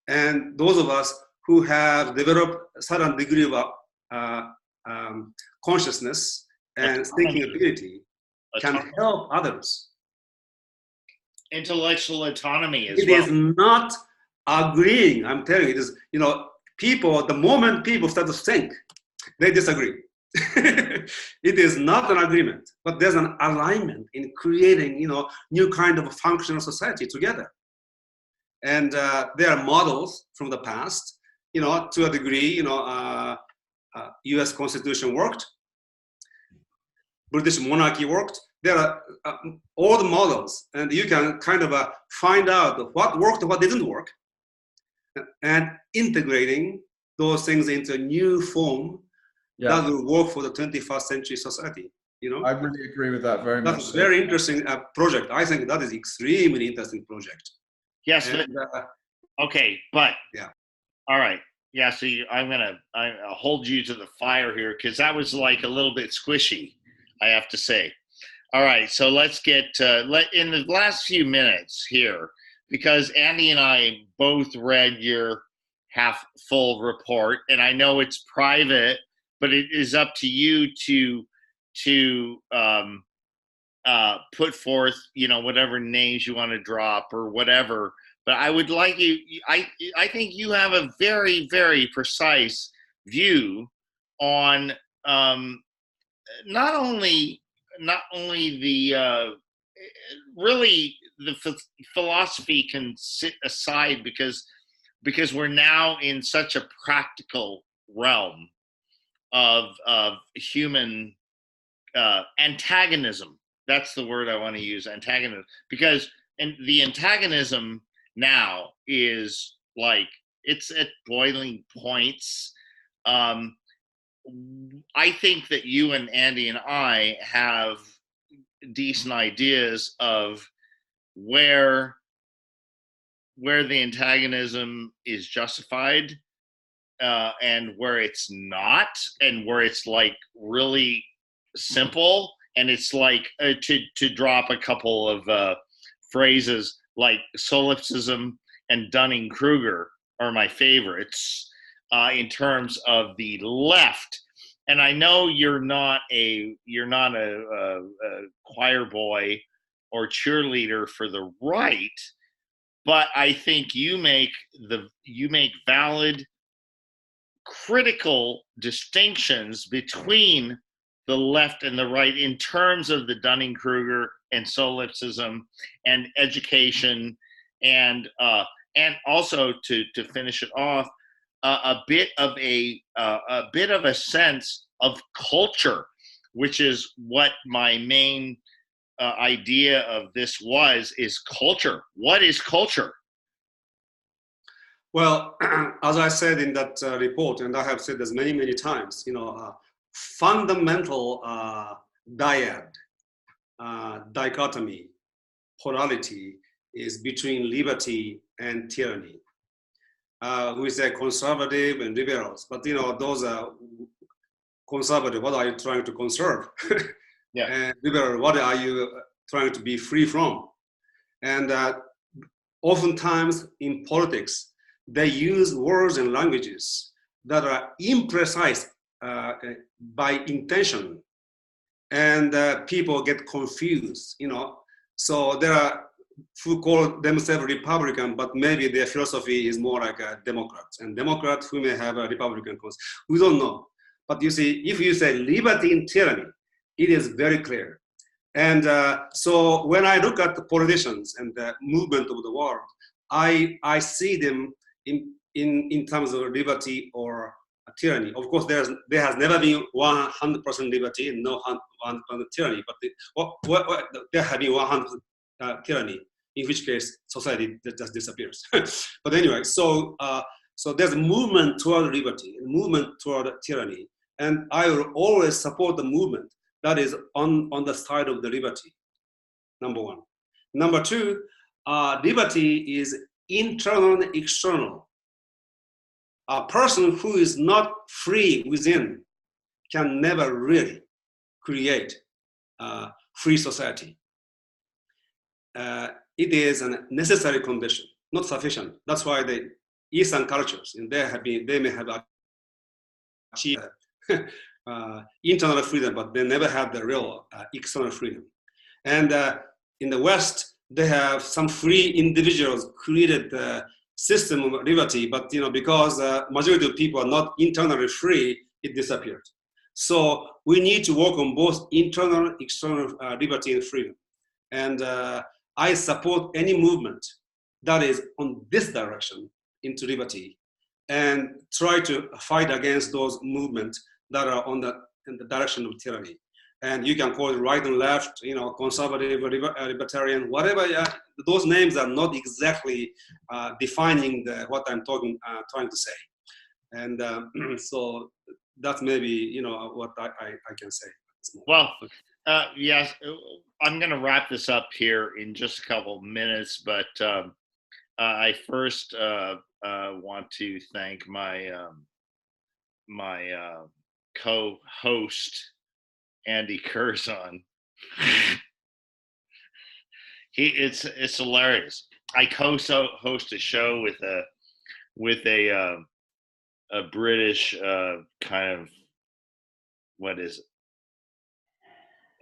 And those of us who have developed a certain degree of consciousness and thinking ability can help others. Intellectual autonomy as well. It is not agreeing. I'm telling you, it is, you know, people, the moment people start to think, they disagree. It is not an agreement, but there's an alignment in creating, you know, new kind of a functional society together. And there are models from the past, you know, to a degree, you know, US Constitution worked, British monarchy worked. There are all the models, and you can kind of find out what worked and what didn't work, and integrating those things into a new form that will work for the 21st century society. You know, I really agree with that very much. That's a very interesting project. I think that is extremely interesting project. Yes. And, okay, but yeah. All right. Yeah. So I'm gonna hold you to the fire here, because that was like a little bit squishy, I have to say. All right. So let's get in the last few minutes here, because Andy and I both read your half full report, and I know it's private, but it is up to you to put forth, you know, whatever names you want to drop or whatever. But I would like you. I think you have a very, very precise view on not only the really the philosophy can sit aside, because we're now in such a practical realm of human antagonism. That's the word I want to use, antagonism, because the antagonism now is like, it's at boiling points. I think that you and Andy and I have decent ideas of where the antagonism is justified, and where it's not, and where it's like really simple. And it's like to drop a couple of phrases, like solipsism and Dunning-Kruger are my favorites in terms of the left. And I know you're not a choir boy or cheerleader for the right, but I think you make valid critical distinctions between the left and the right in terms of the Dunning-Kruger and solipsism and education, and also to finish it off, a bit of a sense of culture, which is what my main idea of this is culture. What is culture? Well, as I said in that report, and I have said this many, many times, fundamental dyad, dichotomy, polarity is between liberty and tyranny. We say conservative and liberals, but those are conservative. What are you trying to conserve? Yeah. And liberal, what are you trying to be free from? And oftentimes in politics, they use words and languages that are imprecise by intention, and people get confused. So there are who call themselves Republican, but maybe their philosophy is more like a Democrat, and Democrats who may have a Republican cause. We don't know. But you see, if you say liberty and tyranny, it is very clear. And so when I look at the politicians and the movement of the world, I see them in terms of liberty or tyranny. Of course, there has never been 100% liberty and no 100% tyranny, but there have been 100% tyranny, in which case society just disappears. But anyway, so there's a movement toward liberty, a movement toward tyranny, and I will always support the movement that is on the side of the liberty, number one. Number two, liberty is internal and external. A person who is not free within can never really create a free society. It is a necessary condition, not sufficient. That's why the Eastern cultures, and they may have achieved internal freedom, but they never had the real external freedom. And in the West, they have some free individuals created the system of liberty, but because majority of people are not internally free, it disappeared. So we need to work on both internal, external liberty and freedom. And I support any movement that is on this direction into liberty, and try to fight against those movements that are in the direction of tyranny. And you can call it right and left, conservative, libertarian, whatever. Those names are not exactly defining what I'm trying to say. And so that's maybe what I can say. Well, yes, I'm going to wrap this up here in just a couple of minutes, but I first want to thank my co-host, Andy Curzon. It's hilarious. I co-host a show with a British kind of, what is it,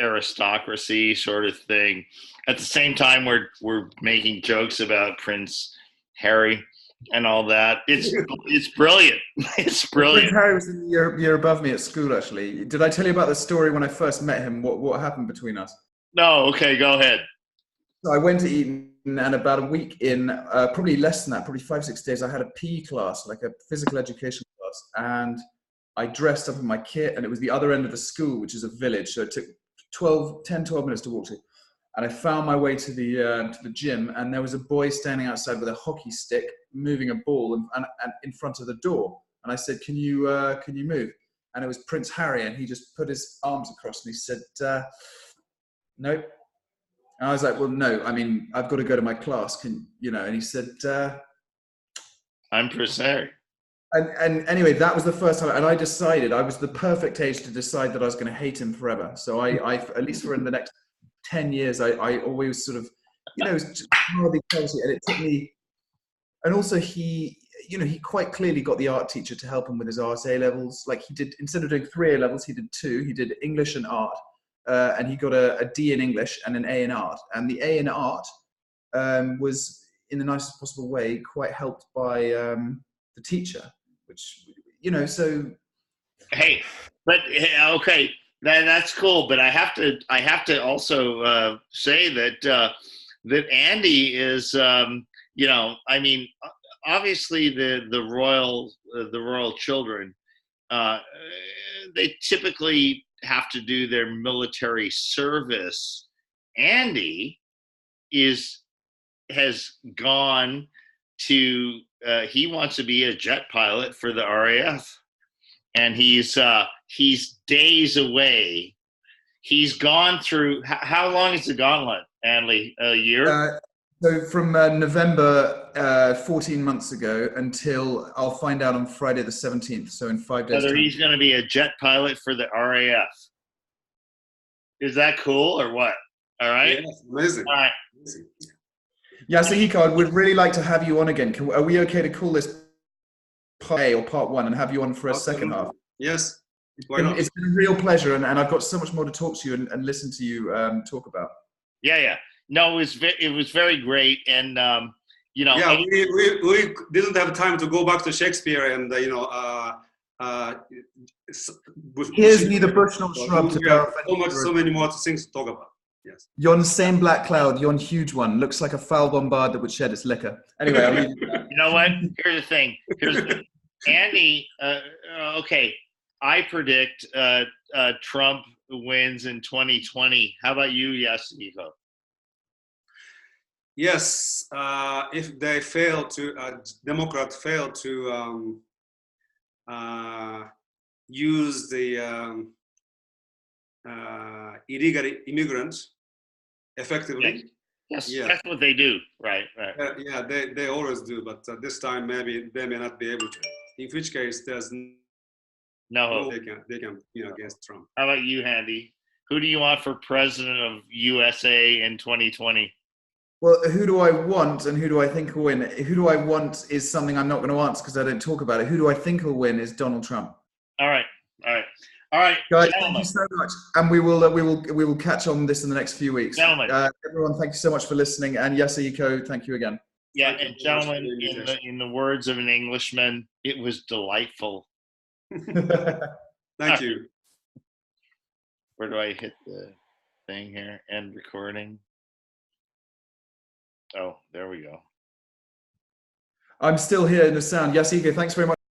aristocracy sort of thing. At the same time, we're making jokes about Prince Harry and all that. It's brilliant. It's brilliant. Prince Harry was in the year above me at school, actually. Did I tell you about the story when I first met him? What happened between us? No. Okay, go ahead. So I went to Eton, and about a week in, probably less than that, probably 5-6 days, I had a PE class, like a physical education class, and I dressed up in my kit, and it was the other end of the school, which is a village, so it took 10-12 minutes to walk to. And I found my way to the gym, and there was a boy standing outside with a hockey stick, moving a ball and in front of the door. And I said, "Can you move?" And it was Prince Harry, and he just put his arms across, and he said, "Nope." And I was like, "Well, no. I mean, I've got to go to my class. And he said, "I'm Prince Harry." And anyway, that was the first time, and I decided I was the perfect age to decide that I was going to hate him forever. So I at least for in the next 10 years, I always sort of, it was just hardly policy, and it took me. And also he quite clearly got the art teacher to help him with his art A levels. Like he did, instead of doing 3 A levels, he did 2. He did English and art, and he got a D in English and an A in art. And the A in art was, in the nicest possible way, quite helped by the teacher, which So Hey, but okay, that's cool. But I have to also say that that Andy is, I mean, obviously the royal children, uh, they typically have to do their military service. Andy is has gone to he wants to be a jet pilot for the RAF, and he's days away. He's gone through how long is the gauntlet, Andy? A year? So from November 14 months ago until I'll find out on Friday the 17th. So in 5 days. Whether he's going to be a jet pilot for the RAF. Is that cool or what? All right. Yeah, amazing. All right. Amazing. Yasuhiko, I would really like to have you on again. Are we okay to call this part A or part one and have you on for a second half? Yes. Why not? It's been a real pleasure, and I've got so much more to talk to you and listen to you talk about. Yeah. No, it was very great, and Yeah, we didn't have time to go back to Shakespeare and here's neither bush nor shrub to bear. So many more things to talk about. Yes. Yon same black cloud, yon huge one, looks like a foul bombard that would shed its liquor. Anyway, I mean, you know what? Here's the thing. Andy. Okay, I predict Trump wins in 2020. How about you, Yasuhiko? Yes, if they Democrats fail to use the illegal immigrants effectively. Yes, that's what they do. Right. Yeah, they always do, but this time maybe they may not be able to. In which case, there's no hope. They can against Trump. How about you, Andy? Who do you want for president of USA in 2020? Well, who do I want and who do I think will win? Who do I want is something I'm not going to answer because I don't talk about it. Who do I think will win is Donald Trump. All right, guys. Thank you so much, and we will catch on this in the next few weeks. Gentlemen, everyone, thank you so much for listening, and Yasuhiko, thank you again. Yeah, and gentlemen, in the words of an Englishman, it was delightful. Thank you. Where do I hit the thing here? End recording. Oh, there we go. I'm still here in the sound. Yasuhiko, thanks very much.